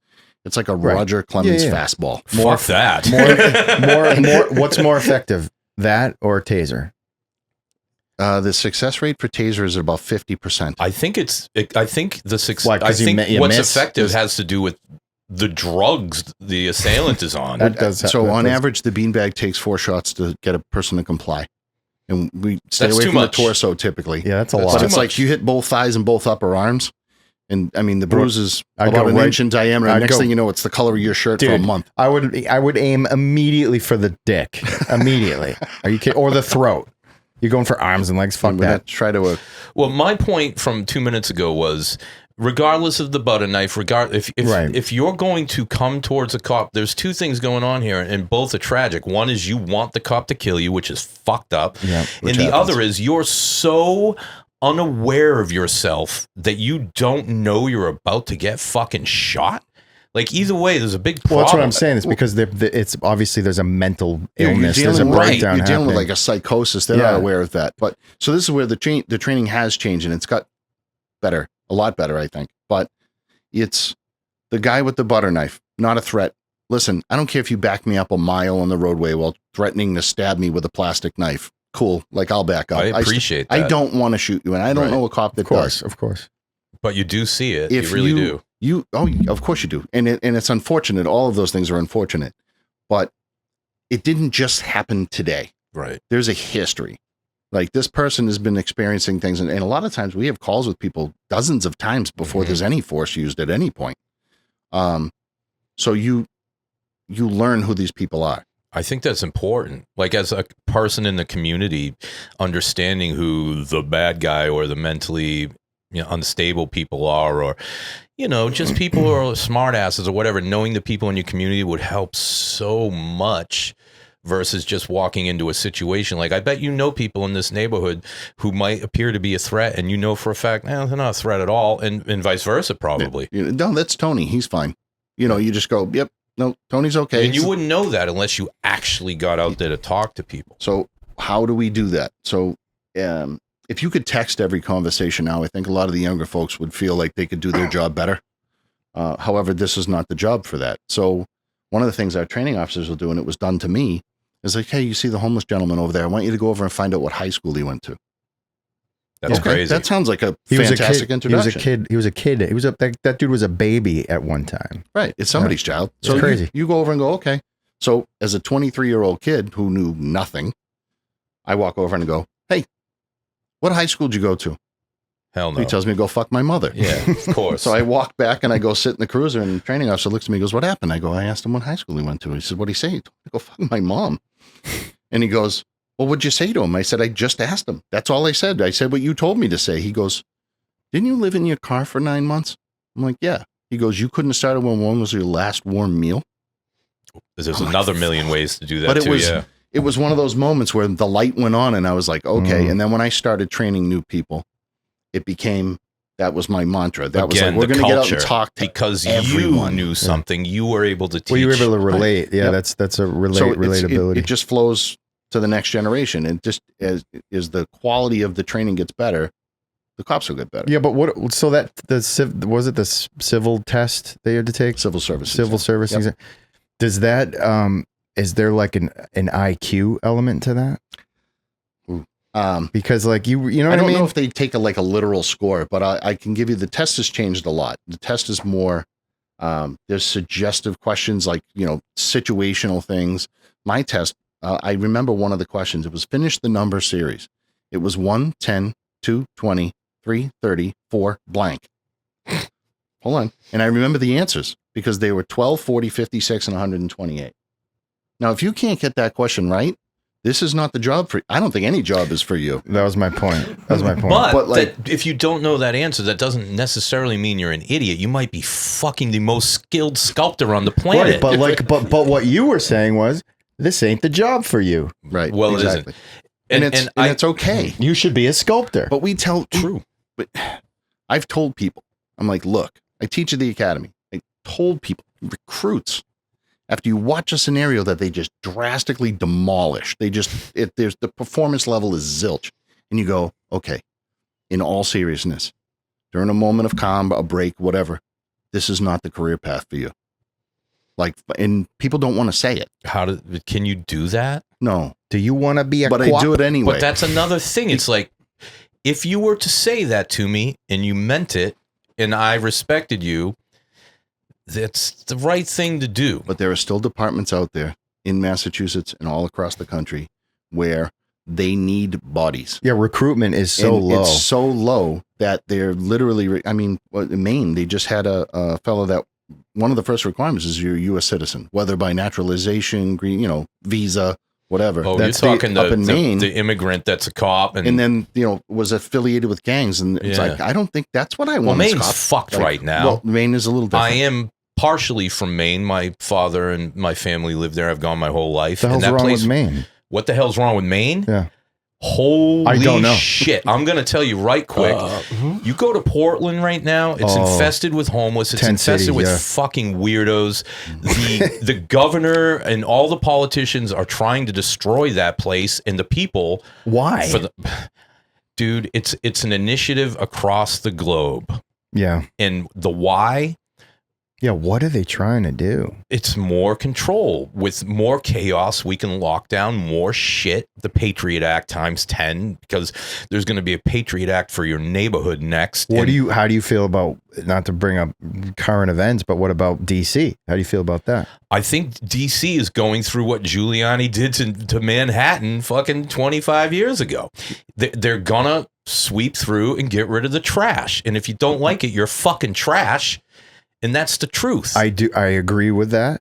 D: It's like a Roger Clemens fastball.
A: Fuck that.
C: More, what's more effective, that or taser?
D: The success rate for taser is about 50%.
A: I think what's effective has to do with the drugs the assailant is on.
D: On average, the beanbag takes 4 shots to get a person to comply. And we stay away from the torso typically.
C: Yeah, that's a lot.
D: But it's like you hit both thighs and both upper arms. And I mean, the bruise is about an inch in diameter. Next thing you know, it's the color of your shirt for a month.
C: I would aim immediately for the dick. Immediately. Are you kidding? Or the throat. You're going for arms and legs. Fuck that.
A: Well, my point from 2 minutes ago was, regardless of the butter knife, if you're going to come towards a cop, there's 2 things going on here, and both are tragic. One is you want the cop to kill you, which is fucked up.
C: Yeah,
A: and the other is you're so unaware of yourself that you don't know you're about to get fucking shot. Like, either way, there's a big problem.
C: Well, that's what I'm saying. It's because it's obviously there's a mental illness. There's a breakdown.
D: You're dealing with like a psychosis. They're not aware of that. But so this is where the training has changed, and it's got better. A lot better, I think. But it's the guy with the butter knife, not a threat. Listen, I don't care if you back me up a mile on the roadway while threatening to stab me with a plastic knife. Cool. Like, I'll back up.
A: I appreciate that.
D: I don't want to shoot you, and I don't know a cop that does.
C: Of course.
A: But you do see it. You really do.
D: Of course you do. And it's unfortunate. All of those things are unfortunate. But it didn't just happen today.
A: Right. There's
D: a history. Like, this person has been experiencing things, and a lot of times we have calls with people dozens of times before there's any force used at any point. So you learn who these people are.
A: I think that's important. Like, as a person in the community, understanding who the bad guy or the mentally unstable people are, or just people who are smart asses or whatever, knowing the people in your community would help so much. Versus just walking into a situation. Like, I bet people in this neighborhood who might appear to be a threat, and for a fact, they're not a threat at all, and vice versa, probably.
D: No, that's Tony. He's fine. You just go, yep, no, Tony's okay.
A: And you wouldn't know that unless you actually got out there to talk to people.
D: So how do we do that? So if you could text every conversation now, I think a lot of the younger folks would feel like they could do their job better. However, this is not the job for that. So one of the things our training officers will do, and it was done to me, is like, hey, you see the homeless gentleman over there. I want you to go over and find out what high school he went to.
A: That's crazy.
D: That sounds like a fantastic introduction.
C: He was a kid. That dude was a baby at one time.
D: Right. It's somebody's child. So
C: it's crazy.
D: You go over and go, okay. So as a 23-year-old kid who knew nothing, I walk over and go, hey, what high school did you go to?
A: Hell no.
D: He tells me to go fuck my mother.
A: Yeah, of course.
D: So I walk back and I go sit in the cruiser, and the training officer looks at me and goes, what happened? I go, I asked him what high school he went to. He said, what'd he say? I go, fuck my mom. And he goes, well, what'd you say to him? I said, I just asked him. That's all I said. I said what you told me to say. He goes, didn't you live in your car for 9 months? I'm like, yeah. He goes, you couldn't have started when one was your last warm meal?
A: There's another million ways to do that,
D: but
A: too,
D: it was one of those moments where the light went on and I was like, okay. And then when I started training new people, it became, that was my mantra. That was like, we're going to get out and talk to
A: because
D: everyone.
A: You knew something, you were able to teach.
C: Well, you were able to relate. Yeah, that's a relatability.
D: It just flows to the next generation. And just as the quality of the training gets better, the cops will get better.
C: Yeah, but so that was it the civil test they had to take?
D: Civil service.
C: Civil service. Yep. Does that, is there like an IQ element to that? Because like you know what I mean?
D: I don't know if they take a literal score, but I can give you, the test has changed a lot. The test is more, there's suggestive questions, like, situational things. My test, I remember one of the questions, it was finish the number series. It was 1, 10, 2, 20, 3, 30, 4, blank. Hold on. And I remember the answers because they were 12, 40, 56, and 128. Now, if you can't get that question right, this is not the job for you. I don't think any job is for you.
C: That was my point.
A: But like, if you don't know that answer, that doesn't necessarily mean you're an idiot. You might be fucking the most skilled sculptor on the planet.
C: Right, but what you were saying was, this ain't the job for you.
D: Right.
A: Well, exactly.
D: It isn't. And it's okay.
C: You should be a sculptor.
D: But but I've told people, I'm like, look, I teach at the academy. I told people, recruits, after you watch a scenario that they just drastically demolish, there's the performance level is zilch. And you go, okay, in all seriousness, during a moment of calm, a break, whatever, this is not the career path for you. Like, and people don't want to say it.
A: Can you do that?
C: No. Do you want to be a
D: But I do it anyway.
A: But that's another thing. It's like, if you were to say that to me and you meant it and I respected you, that's the right thing to do.
D: But there are still departments out there in Massachusetts and all across the country where they need bodies.
C: Yeah, recruitment is so low.
D: It's so low that they're literally, in Maine, they just had a fellow that one of the first requirements is you're a U.S. citizen, whether by naturalization, green, visa, whatever.
A: Oh, that's you're talking up in Maine, the immigrant that's a cop.
D: And then, was affiliated with gangs. And it's like, I don't think that's what I want.
A: Well, Maine's fucked right now.
D: Well, Maine is a little different.
A: I am partially from Maine. My father and my family lived there. I've gone my whole life.
C: What the hell's wrong with Maine?
A: What the hell's wrong with Maine?
C: Yeah.
A: Holy
C: I don't know.
A: Shit. I'm going to tell you right quick. You go to Portland right now, it's infested with homeless. It's infested with fucking weirdos. The governor and all the politicians are trying to destroy that place, and the people.
C: Why?
A: Dude, it's an initiative across the globe.
C: Yeah.
A: And the why?
C: Yeah, what are they trying to do?
A: It's more control. With more chaos, we can lock down more shit. The Patriot Act times 10, because there's going to be a Patriot Act for your neighborhood next.
C: How do you feel about, not to bring up current events, but what about DC? How do you feel about that?
A: I think DC is going through what Giuliani did to Manhattan fucking 25 years ago. They're going to sweep through and get rid of the trash. And if you don't like it, you're fucking trash. And that's the truth.
C: I agree with that,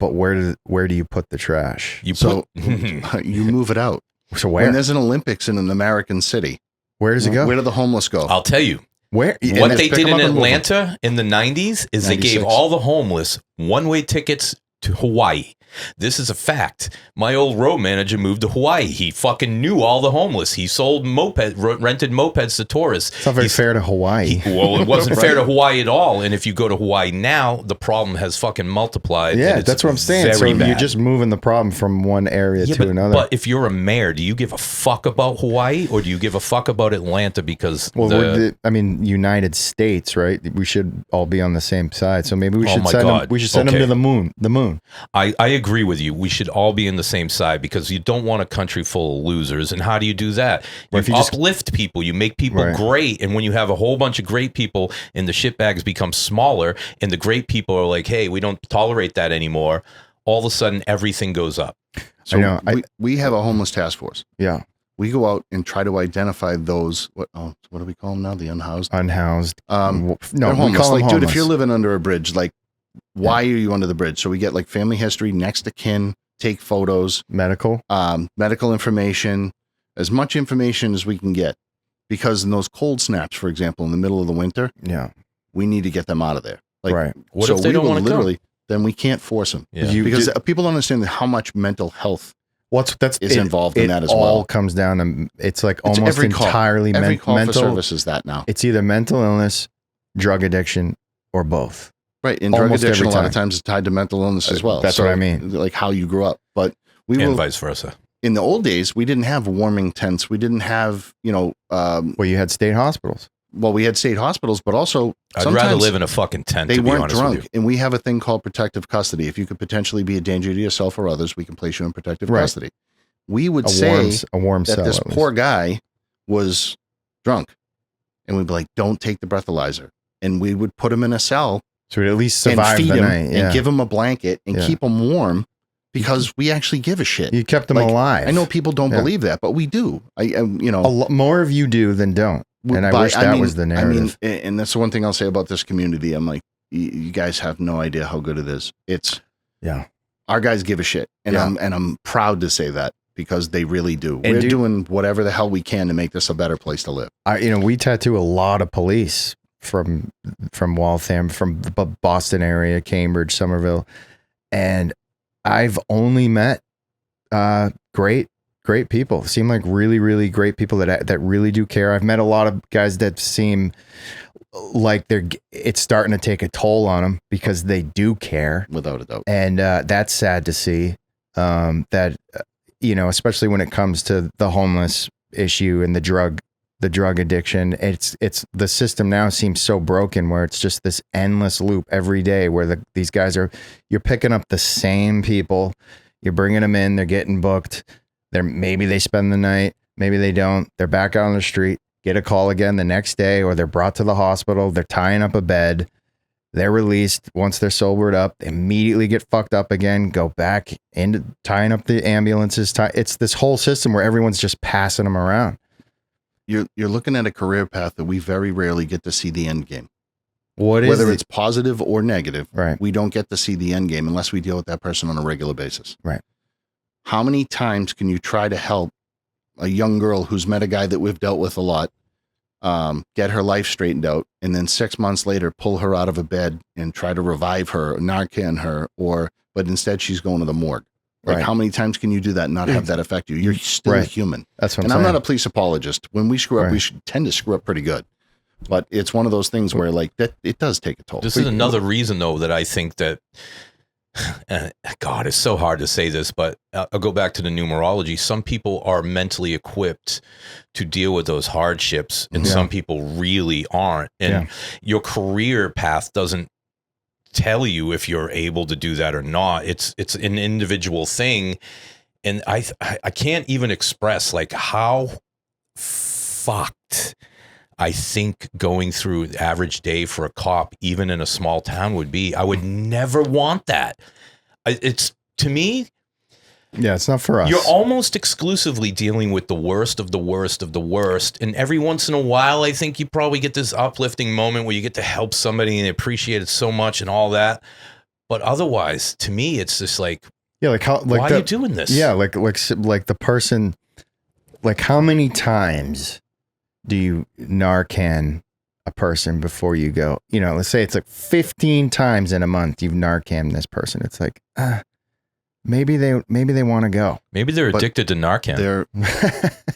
C: but where do you put the trash?
D: You move it out.
C: So where?
D: When there's an Olympics in an American city,
C: where does it go?
D: Where do the homeless go?
A: I'll tell you.
C: Where?
A: What they did in Atlanta in the 90s is 96. They gave all the homeless one-way tickets to Hawaii. This is a fact. My old road manager moved to Hawaii. He fucking knew all the homeless. He sold rented mopeds to tourists.
C: It's not very fair to Hawaii.
A: It wasn't fair to Hawaii at all. And if you go to Hawaii now, the problem has fucking multiplied.
C: Yeah, that's what I'm saying. So you're just moving the problem from one area to another.
A: But if you're a mayor, do you give a fuck about Hawaii or do you give a fuck about Atlanta? Because
C: United States, right? We should all be on the same side. So maybe we should send them. We should send them to the moon. alone.
A: I agree with you. We should all be in the same side because you don't want a country full of losers. And how do you do that? You uplift people. You make people great. And when you have a whole bunch of great people and the shitbags become smaller and the great people are like, hey, we don't tolerate that anymore, all of a sudden everything goes up.
D: So we have a homeless task force.
C: Yeah.
D: We go out and try to identify those. What do we call them now? The unhoused.
C: Unhoused.
D: No, they're homeless. Like, dude, if you're living under a bridge, like, why are you under the bridge? So we get like family history, next to kin, take photos,
C: medical
D: information, as much information as we can get, because in those cold snaps, for example, in the middle of the winter, we need to get them out of there. Like,
A: what if they don't want to come?
D: Then we can't force them because people don't understand how much mental health. Is involved in that as well. It all
C: comes down to, it's like almost entirely mental.
D: Every call for service is that now.
C: It's either mental illness, drug addiction, or both.
D: Right. And drug addiction a lot of times is tied to mental illness as well.
C: That's what I mean.
D: Like how you grew up. But
A: vice versa.
D: In the old days, we didn't have warming tents. We didn't have, you had
C: state hospitals.
D: Well, we had state hospitals, but also
A: I'd rather live in a fucking tent.
D: They weren't drunk, and we have a thing called protective custody. If you could potentially be a danger to yourself or others, we can place you in protective custody. We would say
C: a warm
D: that
C: cell,
D: this poor guy was drunk, and we'd be like, "Don't take the breathalyzer," and we would put him in a cell,
C: so he'd at least survive
D: and feed
C: the
D: him,
C: night,
D: and give him a blanket and keep him warm. Because we actually give a shit.
C: You kept them alive.
D: I know people don't believe that, but we do.
C: More of you do than don't. And I wish that was the narrative.
D: I mean, and that's the one thing I'll say about this community. I'm like, you guys have no idea how good it is. Our guys give a shit, and I'm proud to say that because they really do. And we're doing whatever the hell we can to make this a better place to live.
C: We tattoo a lot of police from Waltham, from the Boston area, Cambridge, Somerville, and I've only met great people. Seem like really, really great people that really do care. I've met a lot of guys that seem like it's starting to take a toll on them because they do care,
D: without a doubt. And
C: that's sad to see. Especially when it comes to the homeless issue and the drug addiction. It's the system now seems so broken where it's just this endless loop every day where these guys you're picking up the same people, you're bringing them in, they're getting booked. Maybe they spend the night, maybe they don't. They're back out on the street, get a call again the next day, or they're brought to the hospital. They're tying up a bed. They're released. Once they're sobered up, they immediately get fucked up again, go back into tying up the ambulances. It's this whole system where everyone's just passing them around.
D: You're looking at a career path that we very rarely get to see the end game.
C: Whether
D: it's positive or negative,
C: right?
D: We don't get to see the end game unless we deal with that person on a regular basis.
C: Right.
D: How many times can you try to help a young girl who's met a guy that we've dealt with a lot, get her life straightened out, and then 6 months later pull her out of a bed and try to revive her, Narcan her, but instead she's going to the morgue? Like, how many times can you do that and not have that affect you? You're still human.
C: That's what I'm
D: saying.
C: saying.
D: I'm not a police apologist. When we screw up, we tend to screw up pretty good. But it's one of those things where, like, that it does take a toll.
A: This is another reason, though, that I think that, God, it's so hard to say this, but I'll go back to the numerology. Some people are mentally equipped to deal with those hardships, and some people really aren't. And your career path doesn't tell you if you're able to do that or not. It's an individual thing, and I can't even express like how fucked I think going through the average day for a cop, even in a small town, would be. I would never want that. It's, to me,
C: it's not for us.
A: You're almost exclusively dealing with the worst of the worst of the worst. And every once in a while, I think you probably get this uplifting moment where you get to help somebody and they appreciate it so much and all that. But otherwise, to me, it's just like, why are you doing this?
C: Yeah, like the person, like how many times do you Narcan a person before you go? Let's say it's like 15 times in a month you've Narcan this person. It's like, maybe they want to go.
A: Maybe they're addicted to Narcan.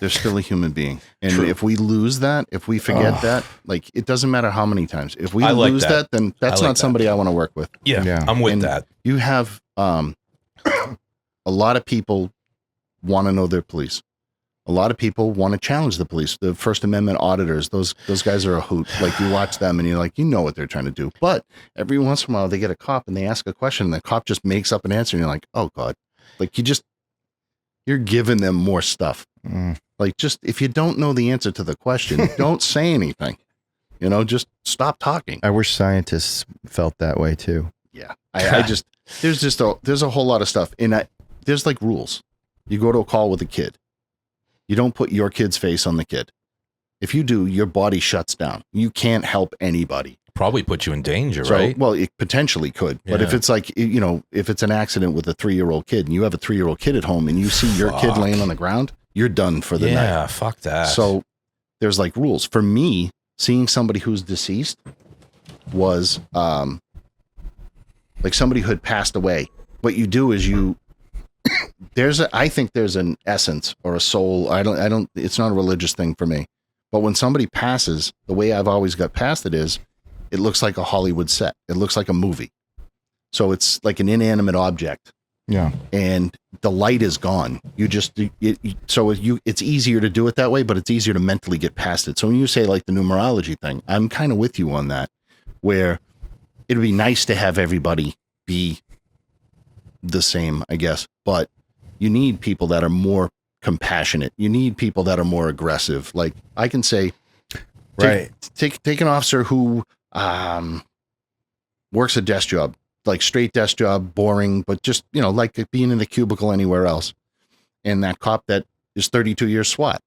D: They're still a human being. And if we lose that, if we forget that, like, it doesn't matter how many times. If we lose that, then that's not somebody I want to work with.
A: Yeah. I'm with that.
D: You have a lot of people want to know their police. A lot of people want to challenge the police. The First Amendment auditors, those guys are a hoot. Like, you watch them and you're like, you know what they're trying to do. But every once in a while they get a cop and they ask a question and the cop just makes up an answer and you're like, oh God. Like, you're giving them more stuff. Like, just, if you don't know the answer to the question, don't say anything. You know, just stop talking.
C: I wish scientists felt that way too.
D: Yeah. There's a whole lot of stuff. And there's like rules. You go to a call with a kid. You don't put your kid's face on the kid. If you do, your body shuts down. You can't help anybody.
A: Probably put you in danger, right?
D: Well, it potentially could. But if it's like, you know, if it's an accident with a 3-year-old kid and you have a 3-year-old kid at home and you see your kid laying on the ground, you're done for the night.
A: Yeah, fuck that.
D: So there's like rules. For me, seeing somebody who's deceased was like somebody who had passed away. What you do is I think there's an essence or a soul. It's not a religious thing for me, but when somebody passes, the way I've always got past it is, it looks like a Hollywood set. It looks like a movie. So it's like an inanimate object.
C: Yeah.
D: And the light is gone. It's easier to do it that way, but it's easier to mentally get past it. So when you say like the numerology thing, I'm kind of with you on that, where it'd be nice to have everybody be the same, I guess, but you need people that are more compassionate. You need people that are more aggressive. Like, I can say, take an officer who works a desk job, like straight desk job, boring, but just, you know, like being in the cubicle anywhere else. And that cop that is 32 years SWAT.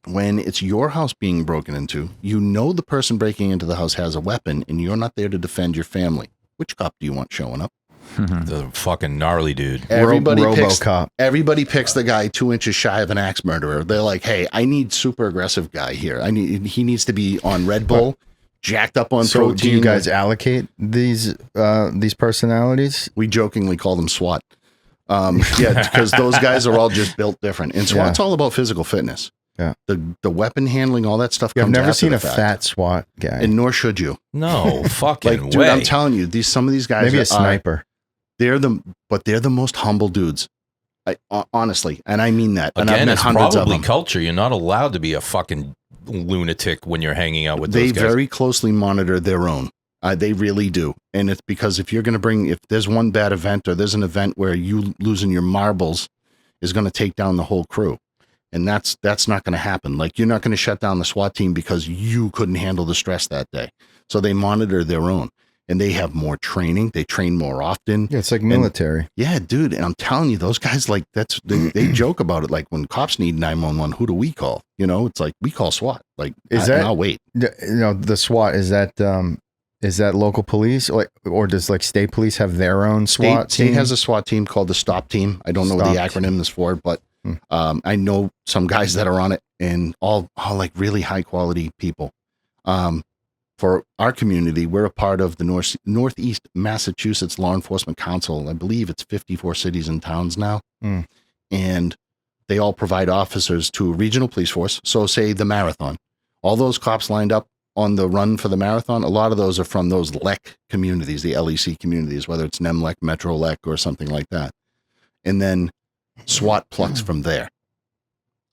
D: When it's your house being broken into, you know the person breaking into the house has a weapon and you're not there to defend your family. Which cop do you want showing up?
A: The fucking gnarly dude.
D: Everybody picks the guy 2 inches shy of an axe murderer. They're like, hey, I need super aggressive guy here. He needs to be on Red Bull, jacked up on protein.
C: Do you guys allocate these personalities?
D: We jokingly call them SWAT. Because those guys are all just built different. And SWAT's all about physical fitness. Yeah. The weapon handling, all that stuff comes after the fact. I've never seen a
C: fat SWAT guy.
D: And nor should you.
A: No, fucking
D: like, dude, I'm telling you, some of these guys
C: maybe a sniper.
D: They're the most humble dudes. Honestly, and I mean that. And
A: again,
D: I've met hundreds of them.
A: Culture. You're not allowed to be a fucking lunatic when you're hanging out with those guys.
D: They very closely monitor their own. They really do. And it's because if there's one bad event or there's an event where you losing your marbles is going to take down the whole crew. And that's not going to happen. Like, you're not going to shut down the SWAT team because you couldn't handle the stress that day. So they monitor their own. And they have more training. They train more often.
C: Yeah, it's like military.
D: Dude. And I'm telling you, those guys, like, they joke about it. Like, when cops need 911, who do we call? You know, it's like, we call SWAT. Like, I'll wait.
C: You know, the SWAT, is that local police, or does like state police have their own SWAT team?
D: State has a SWAT team called the STOP team. I don't know what the acronym is for, but I know some guys that are on it, and all like really high quality people. For our community, we're a part of the Northeast Massachusetts Law Enforcement Council. I believe it's 54 cities and towns now. And they all provide officers to a regional police force. So say the marathon, all those cops lined up on the run for the marathon, a lot of those are from those LEC communities, the LEC communities, whether it's NEMLEC, Metro LEC, or something like that. And then SWAT plucks from there.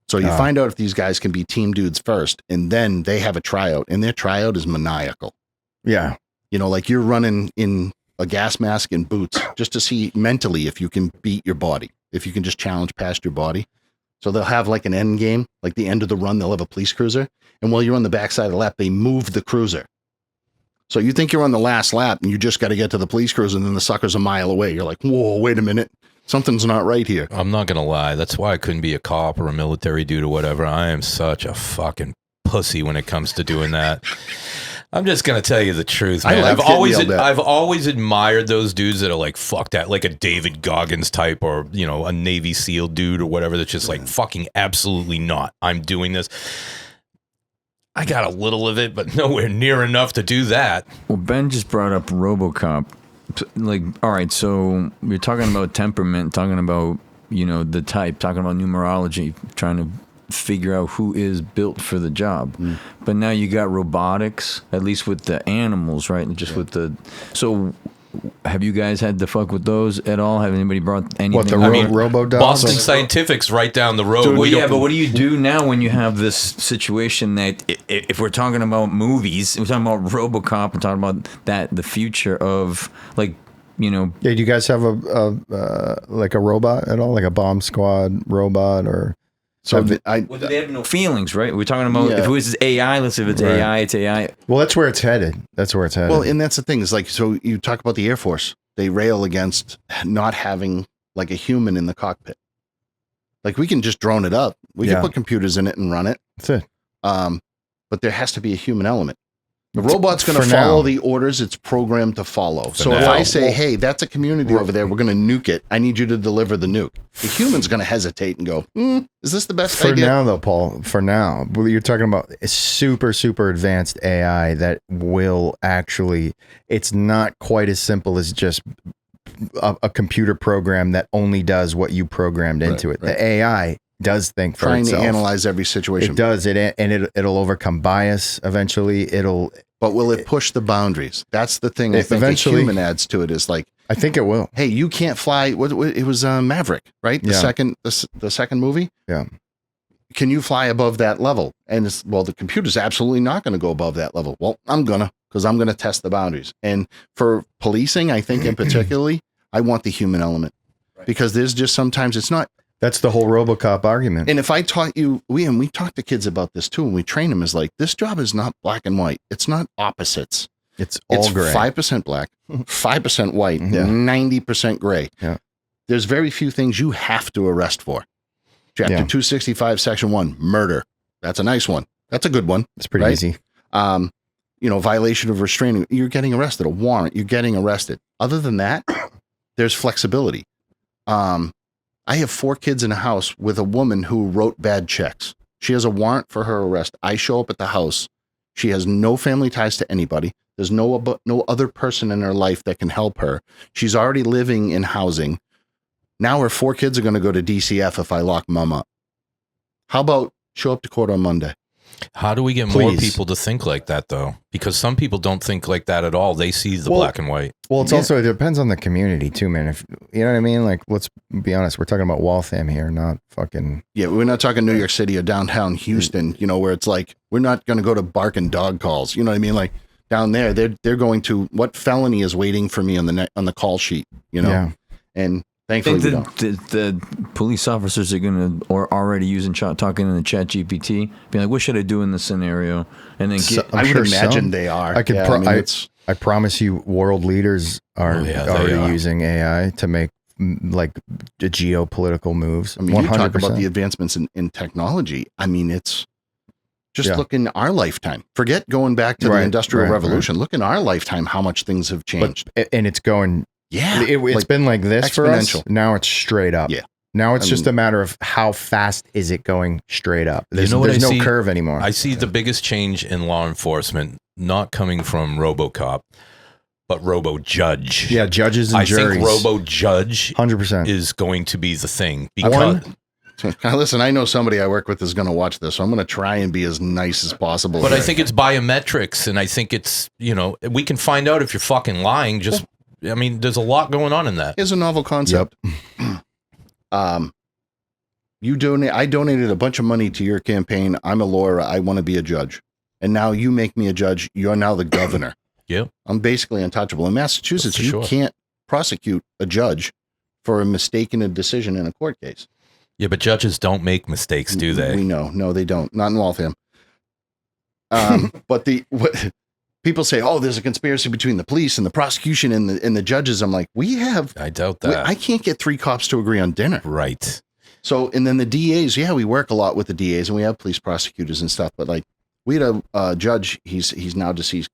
D: So you find out if these guys can be team dudes first, and then they have a tryout, and their tryout is maniacal.
C: Yeah.
D: You know, like, you're running in a gas mask and boots just to see mentally if you can beat your body, if you can just challenge past your body. So they'll have like an end game, like the end of the run, they'll have a police cruiser. And while you're on the backside of the lap, they move the cruiser. So you think you're on the last lap and you just got to get to the police cruiser, and then the sucker's a mile away. You're like, whoa, wait a minute. Something's not right here.
A: I'm not going to lie. That's why I couldn't be a cop or a military dude or whatever. I am such a fucking pussy when it comes to doing that. I'm just going to tell you the truth, man. I've always admired those dudes that are like, fuck that, like a David Goggins type, or, you know, a Navy SEAL dude or whatever, that's just like, fucking absolutely not. I'm doing this. I got a little of it, but nowhere near enough to do that.
B: Well, Ben just brought up RoboCop. Like, all right, so we're talking about temperament, talking about, you know, the type, talking about numerology, trying to figure out who is built for the job. But now you got robotics, at least with the animals, right? Just with the, so have you guys had to fuck with those at all? Have anybody brought anything?
C: What, the Robo Dogs?
A: Boston Scientific's right down the road.
B: Dude, but what do you do now when you have this situation that if we're talking about movies, we're talking about RoboCop, we're talking about the future of like, you know.
C: Yeah, do you guys have a like a robot at all, like a bomb squad robot or?
B: So they have no feelings, right? We're talking about if it was AI. Let's say if it's AI, it's AI.
C: Well, that's where it's headed.
D: Well, and that's the thing is like, so you talk about the Air Force. They rail against not having like a human in the cockpit. Like we can just drone it up. We can put computers in it and run it.
C: That's it.
D: But there has to be a human element. The robot's going to follow the orders it's programmed to follow. So if I say, hey, that's a community over there, we're going to nuke it. I need you to deliver the nuke. The human's going to hesitate and go, is this the best idea?
C: For now, though, Paul, you're talking about a super, super advanced AI that will actually, it's not quite as simple as just a computer program that only does what you programmed into it. Right. The AI does think for itself.
D: Trying to analyze every situation.
C: It does. It'll overcome bias eventually. But
D: will it push the boundaries? That's the thing. I think eventually, a human adds to it is like,
C: I think it will.
D: Hey, you can't fly. It was Maverick, right? The second movie.
C: Yeah.
D: Can you fly above that level? And the computer's absolutely not going to go above that level. Well, because I'm gonna test the boundaries. And for policing, I think in particularly, I want the human element because there's just sometimes it's not.
C: That's the whole RoboCop argument.
D: And if I taught you, we talk to kids about this too, and we train them is like, this job is not black and white. It's not opposites.
C: It's all gray.
D: 5% black, 5% white, 90% gray.
C: Yeah.
D: There's very few things you have to arrest for. Chapter 265, Section 1, murder. That's a nice one. That's a good one.
C: It's pretty easy.
D: Violation of restraining. You're getting arrested. A warrant. You're getting arrested. Other than that, there's flexibility. I have 4 kids in a house with a woman who wrote bad checks. She has a warrant for her arrest. I show up at the house. She has no family ties to anybody. There's no other person in her life that can help her. She's already living in housing. Now her 4 kids are going to go to DCF if I lock mom up. How about show up to court on Monday?
A: How do we get more people to think like that, though? Because some people don't think like that at all. They see the black and white.
C: Well, it's also, it depends on the community, too, man. If you know what I mean? Like, let's be honest. We're talking about Waltham here, not fucking...
D: Yeah, we're not talking New York City or downtown Houston, where it's like, we're not going to go to barking dog calls. You know what I mean? Like, down there, they're going to, what felony is waiting for me on the call sheet, Yeah. And... Thankfully,
B: the police officers are going to, or already using talking in the chat GPT, being like, what should I do in this scenario? And then
D: I would imagine they are.
C: I promise you, world leaders are already using AI to make like geopolitical moves.
D: I mean, 100%. You talk about the advancements in technology. I mean, it's just look in our lifetime. Forget going back to the Industrial Revolution. Look in our lifetime how much things have changed.
C: And it's going... Yeah, it's been like this for us. Now it's straight up.
D: Yeah.
C: Now it's just a matter of how fast is it going straight up. There's no curve anymore.
A: I see the biggest change in law enforcement not coming from RoboCop, but RoboJudge.
C: Yeah, judges and juries.
A: I think RoboJudge
C: 100%
A: is going to be the thing. Because
D: now, listen, I know somebody I work with is going to watch this, so I'm going to try and be as nice as possible.
A: But I think it's biometrics, and I think it's, we can find out if you're fucking lying just... I mean, there's a lot going on in that.
D: It's a novel concept. Yep. I donated a bunch of money to your campaign. I'm a lawyer. I want to be a judge. And now you make me a judge. You're now the governor.
A: Yeah.
D: I'm basically untouchable. In Massachusetts, you can't prosecute a judge for a mistake in a decision in a court case.
A: Yeah, but judges don't make mistakes, do they?
D: We know. No, they don't. Not in Waltham. But people say, oh, there's a conspiracy between the police and the prosecution and the judges. I'm like, I doubt that. I can't get 3 cops to agree on dinner.
A: Right.
D: So, and then the DAs, we work a lot with the DAs and we have police prosecutors and stuff. But like, we had a judge, he's now deceased,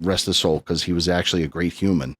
D: rest his soul, because he was actually a great human.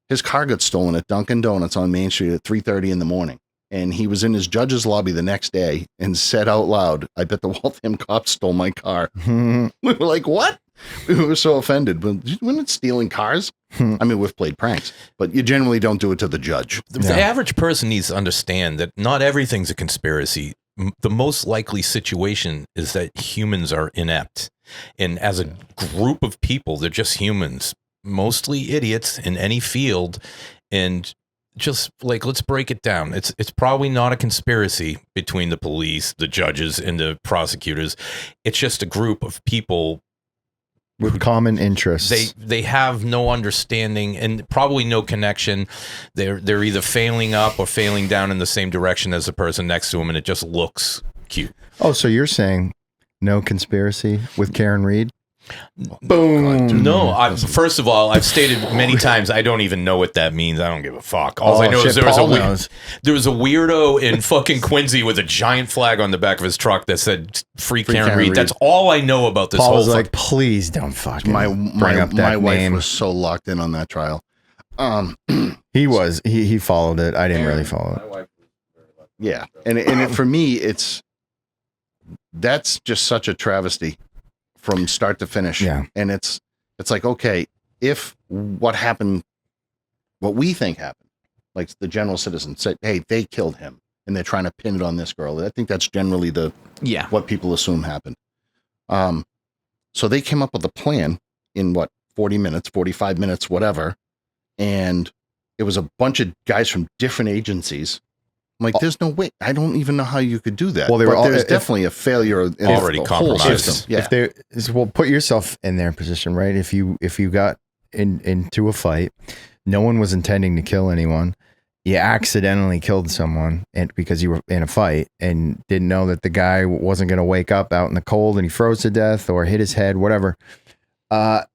D: His car got stolen at Dunkin' Donuts on Main Street at 3:30 in the morning. And he was in his judge's lobby the next day and said out loud, I bet the Waltham cops stole my car. We were like, what? We were so offended. But we're not stealing cars. I mean, we've played pranks, but you generally don't do it to the judge.
A: The average person needs to understand that not everything's a conspiracy. The most likely situation is that humans are inept. And as a group of people, they're just humans mostly idiots in any field, and just like, let's break it down. It's probably not a conspiracy between the police, the judges, and the prosecutors. It's just a group of people
C: with common interests.
A: They have no understanding and probably no connection. They're either failing up or failing down in the same direction as the person next to them, and it just looks cute.
C: Oh, so you're saying no conspiracy with Karen Reed?
A: Boom. God, no, first of all, I've stated many times I don't even know what that means. I don't give a fuck. All I know is there was a weirdo in fucking Quincy with a giant flag on the back of his truck that said "Free Karen Reed." That's all I know about this
C: Paul
A: whole.
C: Was like, please don't fucking bring up that
D: my wife
C: name.
D: Was so locked in on that trial.
C: He followed it. I didn't really follow it.
D: Yeah, and for me, that's just such a travesty. From start to finish.
C: Yeah.
D: And it's like, okay, if what we think happened, like the general citizen said, hey, they killed him and they're trying to pin it on this girl. I think that's generally what people assume happened. So they came up with a plan in 40 minutes, 45 minutes, whatever. And it was a bunch of guys from different agencies. I'm like, there's no way. I don't even know how you could do that. Well, there's definitely a failure in
A: already
D: the whole system.
C: Yeah. Well, put yourself in their position, right? If you got into a fight, no one was intending to kill anyone. You accidentally killed someone, and because you were in a fight and didn't know that the guy wasn't going to wake up out in the cold and he froze to death or hit his head, whatever. As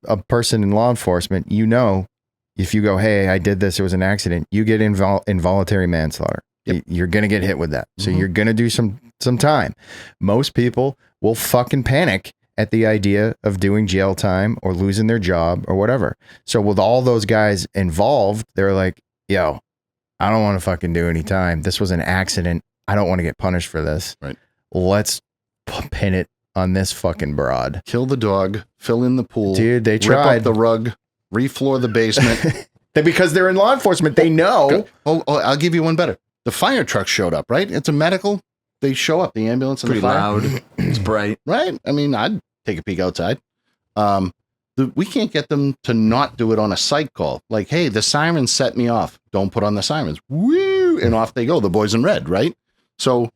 C: a person in law enforcement, if you go, hey, I did this, it was an accident, you get involuntary manslaughter. Yep. You're going to get hit with that. So you're going to do some time. Most people will fucking panic at the idea of doing jail time or losing their job or whatever. So with all those guys involved, they're like, yo, I don't want to fucking do any time. This was an accident. I don't want to get punished for this.
D: Right.
C: Let's pin it on this fucking broad.
D: Kill the dog, fill in the pool.
C: Dude, they tried.
D: Rip up the rug. Refloor the basement.
C: Because they're in law enforcement, they know.
D: Oh, I'll give you one better. The fire truck showed up, right? It's a medical. They show up, the ambulance and
B: pretty
D: the fire.
B: loud. It's bright,
D: right? I mean, I'd take a peek outside. We can't get them to not do it on a psych call. Like, hey, the sirens set me off. Don't put on the sirens. Woo! And off they go. The boys in red, right? So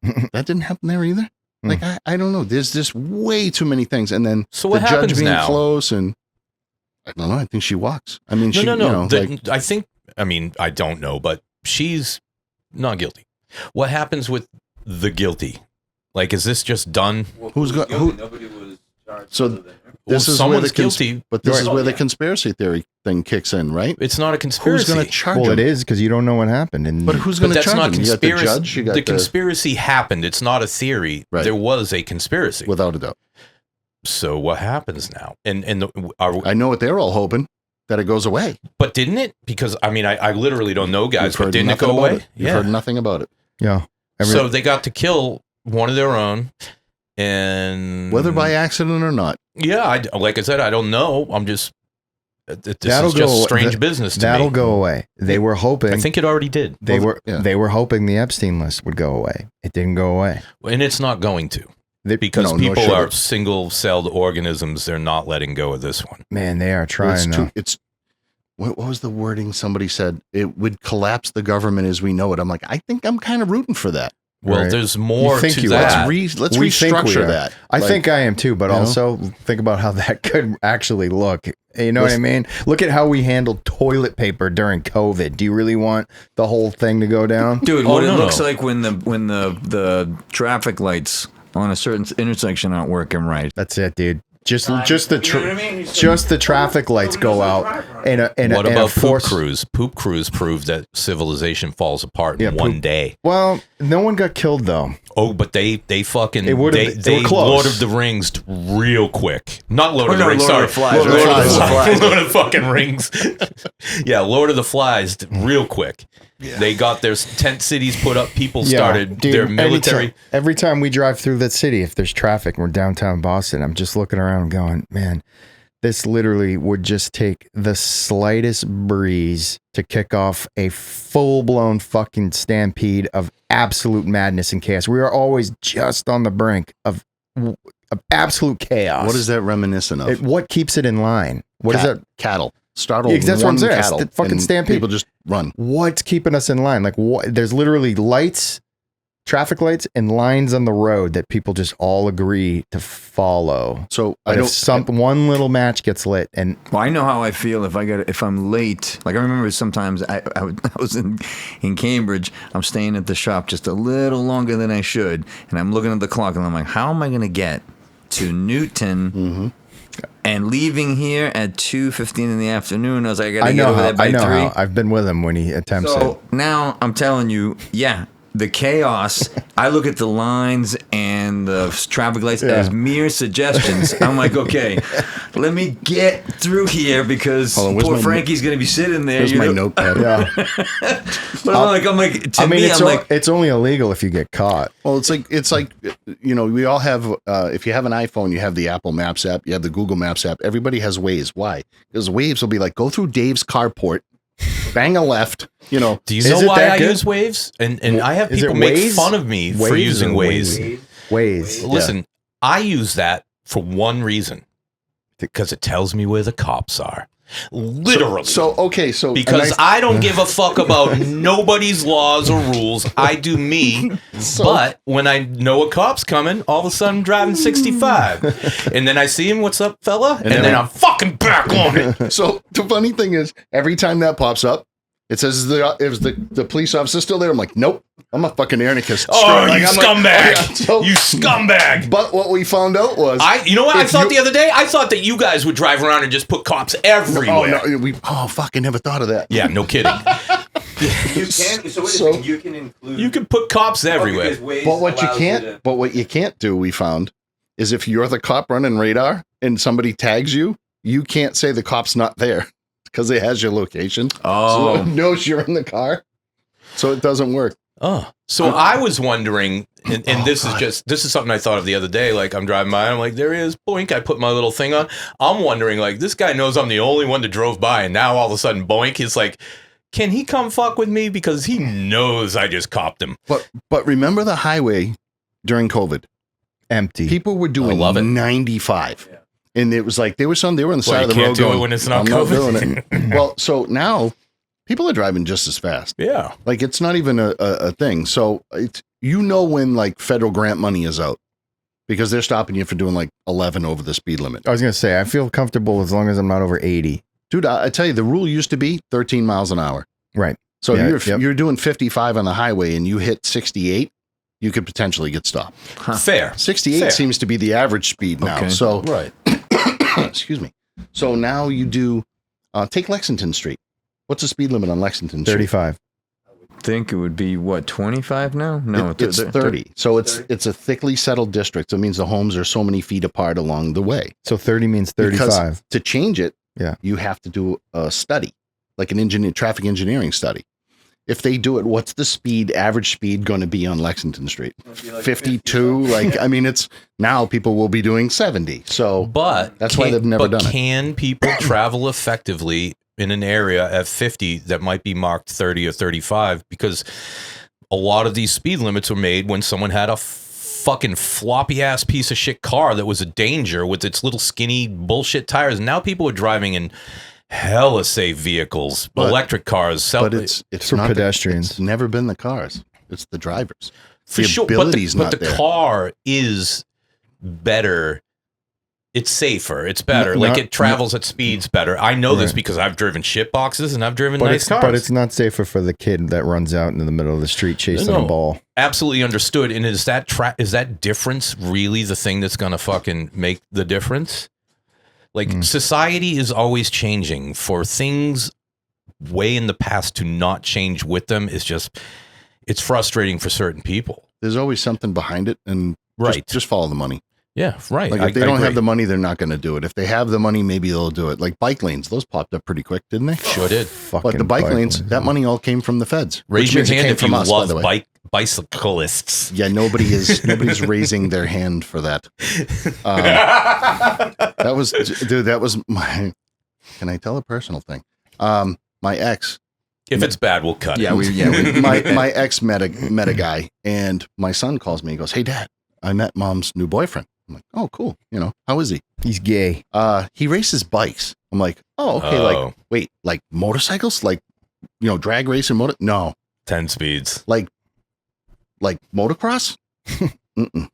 D: that didn't happen there either. Like, I don't know. There's just way too many things. And then
A: so the judge being now?
D: Close and. I don't know. I think she walks. I mean,
A: no. I don't know, but she's not guilty. What happens with the guilty? Like, is this just done?
D: Well, nobody was charged. So this is
A: someone's guilty,
D: but this is where the conspiracy theory thing kicks in, right?
A: It's not a conspiracy.
D: Who's going to charge him?
C: Well, it is because you don't know what happened.
D: But who's going to charge him? You got the judge.
A: The conspiracy happened. It's not a theory.
D: Right.
A: There was a conspiracy,
D: without a doubt.
A: So what happens now?
D: I know what they're all hoping, that it goes away.
A: But didn't it? Because I literally don't know, guys. But didn't it go away?
D: You've heard nothing about it.
C: Yeah.
A: So they got to kill one of their own, and
D: whether by accident or not.
A: Yeah, like I said, I don't know. I'm just. This is just strange business to me.
C: That'll go away. They were hoping.
A: I think it already did.
C: They were hoping the Epstein List would go away. It didn't go away,
A: and it's not going to. Because people are single-celled organisms, they're not letting go of this one.
C: Man, they are trying.
D: What was the wording? Somebody said it would collapse the government as we know it. I'm like, I think I'm kind of rooting for that.
A: Well, there's more to that.
D: Let's restructure that.
C: I think I am too, but also think about how that could actually look. You know what I mean? Look at how we handled toilet paper during COVID. Do you really want the whole thing to go down?
B: Dude, what it looks like when the traffic lights on a certain intersection aren't working right.
C: That's it, dude. Just the traffic lights go out.
A: What about poop crews? Poop crews prove that civilization falls apart in one day.
C: Well, no one got killed though.
A: Oh, but they fucking they Lord of the Rings real quick. Not Lord of the Rings. Sorry,
B: Lord
A: of the fucking Rings. Yeah, Lord of the Flies real quick. Yeah. They got their tent cities put up. People started their military.
C: Every time we drive through that city, if there's traffic, we're downtown Boston, I'm just looking around and going, man, this literally would just take the slightest breeze to kick off a full-blown fucking stampede of absolute madness and chaos. We are always just on the brink of absolute chaos.
D: What is that reminiscent of?
C: What keeps it in line? What is that?
D: Cattle. Startle
C: That's what I'm saying.
D: cattle.
C: Fucking stampede.
D: People just run.
C: What's keeping us in line? Like, what? There's literally lights, traffic lights, and lines on the road that people just all agree to follow.
D: So
C: but if one little match gets lit, and
B: well, I know how I feel if I'm late. Like I remember sometimes I was in Cambridge. I'm staying at the shop just a little longer than I should, and I'm looking at the clock, and I'm like, how am I going to get to Newton?
D: Mm-hmm.
B: And leaving here at 2:15 in the afternoon, I was like, I gotta get over there by 3.
C: How. I've been with him when he attempts it.
B: So now I'm telling you, the chaos. I look at the lines and the traffic lights as mere suggestions. I'm like, okay, let me get through here because poor Frankie's gonna be sitting there.
D: Here's my notepad.
B: But I'm like, to me,
C: it's only illegal if you get caught.
D: Well, it's like we all have. If you have an iPhone, you have the Apple Maps app, you have the Google Maps app. Everybody has Waze. Why? Because Waze will be like, go through Dave's carport, bang a left.
A: Do you know why I use Waves? And I have people make fun of me for using Waze.
C: Waze.
A: Listen, I use that for one reason. Because it tells me where the cops are. Literally. Because I don't give a fuck about nobody's laws or rules. I do me. But when I know a cop's coming, all of a sudden I'm driving 65. And then I see him, what's up, fella? And then I'm fucking back on it.
D: So the funny thing is, every time that pops up, it says, is the police officer still there? I'm like, nope. I'm a fucking anarchist.
A: Oh, you scumbag. You scumbag.
D: But what we found out was...
A: you know what I thought the other day? I thought that you guys would drive around and just put cops everywhere.
D: Fuck, I never thought of that.
A: Yeah, no kidding.
B: You can include...
A: You can put cops everywhere.
D: But what you can't do, we found, is if you're the cop running radar and somebody tags you, you can't say the cop's not there because it has your location.
B: Oh.
D: So it knows you're in the car. So it doesn't work.
A: Oh, so I was wondering, and this is something I thought of the other day. Like I'm driving by, I'm like, there he is, boink. I put my little thing on. I'm wondering, like, this guy knows I'm the only one that drove by, and now all of a sudden, boink, he's like, can he come fuck with me because he knows I just copped him?
D: But remember the highway during COVID,
C: empty.
D: People were doing 95, and it was like they were on the side of the road.
A: You can't do it when it's not COVID.
D: Not doing it. Well, so now. People are driving just as fast.
A: Yeah.
D: Like, it's not even a thing. So, when, like, federal grant money is out because they're stopping you for doing, like, 11 over the speed limit.
C: I was going to say, I feel comfortable as long as I'm not over 80.
D: Dude, I tell you, the rule used to be 13 miles an hour.
C: Right.
D: So, you're doing 55 on the highway and you hit 68, you could potentially get stopped.
A: Huh. Fair.
D: 68 seems to be the average speed now.
B: Okay.
D: So,
A: right.
D: Excuse me. So, now you do, take Lexington Street. What's the speed limit on Lexington Street?
C: 35.
B: I think it would be, 25 now? No,
D: it's 30. So it's a thickly settled district. So it means the homes are so many feet apart along the way.
C: So 30 means 35.
D: Because to change it, you have to do a study, like an traffic engineering study. If they do it, what's the average speed going to be on Lexington Street? 52? It's now people will be doing 70. So that's why they've never done it.
A: Can people travel effectively in an area at 50 that might be marked 30 or 35? Because a lot of these speed limits were made when someone had a fucking floppy ass piece of shit car that was a danger with its little skinny bullshit tires. And now people are driving in hella safe vehicles, electric cars.
D: But it's
C: for pedestrians.
D: It's never been the cars. It's the drivers.
A: For sure. But the car is better. It's safer. It's better. It travels at speeds better. I know this because I've driven shit boxes and I've driven nice cars.
C: But it's not safer for the kid that runs out into the middle of the street chasing a ball.
A: Absolutely understood. And is that difference really the thing that's going to fucking make the difference? Society is always changing. For things way in the past to not change with them is it's frustrating for certain people.
D: There's always something behind it, and just follow the money.
A: Yeah, right.
D: Like if they don't have the money, they're not going to do it. If they have the money, maybe they'll do it. Like bike lanes, those popped up pretty quick, didn't they?
A: Sure did.
D: But the bike lanes, that money all came from the feds.
A: Raise your hand if you love bicyclists.
D: Yeah, nobody's raising their hand for that. That was my. Can I tell a personal thing? My ex.
A: If it's bad, we'll cut.
D: My ex met a guy, and my son calls me. He goes, "Hey, Dad, I met Mom's new boyfriend." I'm like, oh, cool. How is he?
C: He's gay.
D: He races bikes. I'm like, oh, okay. Like, wait, like motorcycles? Like, drag racing No.
A: 10 speeds.
D: Like motocross? Mm-mm.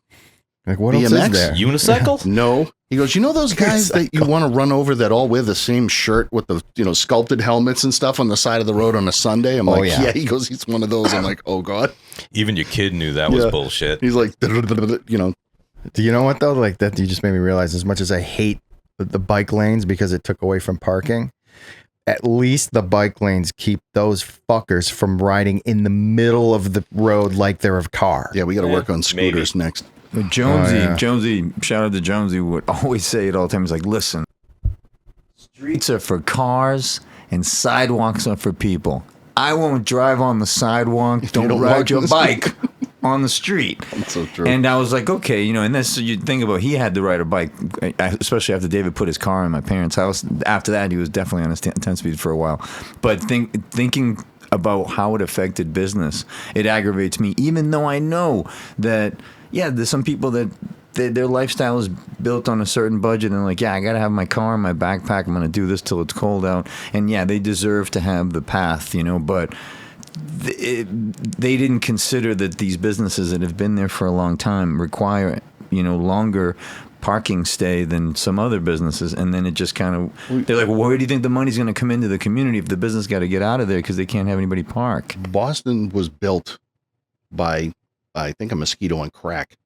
C: Like, what else is there?
A: Unicycle?
D: No. He goes, those guys that you want to run over that all wear the same shirt with the, sculpted helmets and stuff on the side of the road on a Sunday? I'm like, yeah. He goes, he's one of those. I'm like, oh, God.
A: Even your kid knew that was bullshit.
D: He's like,
C: Do you know what, though? Like, that you just made me realize, as much as I hate the bike lanes because it took away from parking, at least the bike lanes keep those fuckers from riding in the middle of the road like they're a car.
D: Yeah, we got to work on scooters next.
B: Jonesy, shout out to Jonesy, would always say it all the time. He's like, listen, streets are for cars and sidewalks are for people. I won't drive on the sidewalk. Don't ride your bike on the street.
D: That's so true.
B: And I was like, okay, and this, you think about, he had to ride a bike, especially after David put his car in my parents' house. After that, he was definitely on his 10 speed for a while. But thinking about how it affected business, it aggravates me, even though I know that, there's some people that their lifestyle is built on a certain budget, and like, I got to have my car and my backpack. I'm going to do this till it's cold out. And they deserve to have the path, but they didn't consider that these businesses that have been there for a long time require, longer parking stay than some other businesses. And then it just kind of, they're like, well, where do you think the money's going to come into the community if the business got to get out of there because they can't have anybody park?
D: Boston was built by, I think, a mosquito on crack.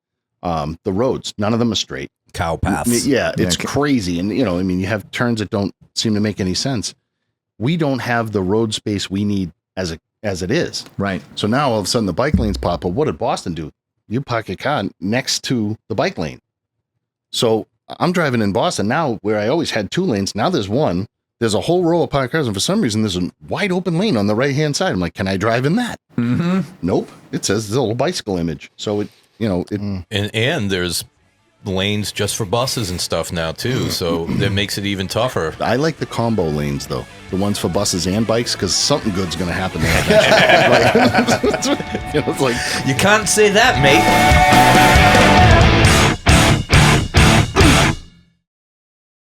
D: The roads, none of them are straight.
A: Cow paths.
D: Yeah, it's crazy. And, you have turns that don't seem to make any sense. We don't have the road space we need as it is.
B: Right.
D: So now all of a sudden the bike lanes pop up. What did Boston do? You park your car next to the bike lane. So I'm driving in Boston now where I always had 2 lanes. Now there's one. There's a whole row of parked cars, and for some reason there's a wide open lane on the right-hand side. I'm like, can I drive in that?
B: Mm-hmm.
D: Nope. It says the little bicycle image. So
A: and there's lanes just for buses and stuff now too, so that makes it even tougher.
D: I like the combo lanes though, the ones for buses and bikes, because something good's going to happen there. It's like,
A: you can't say that, mate.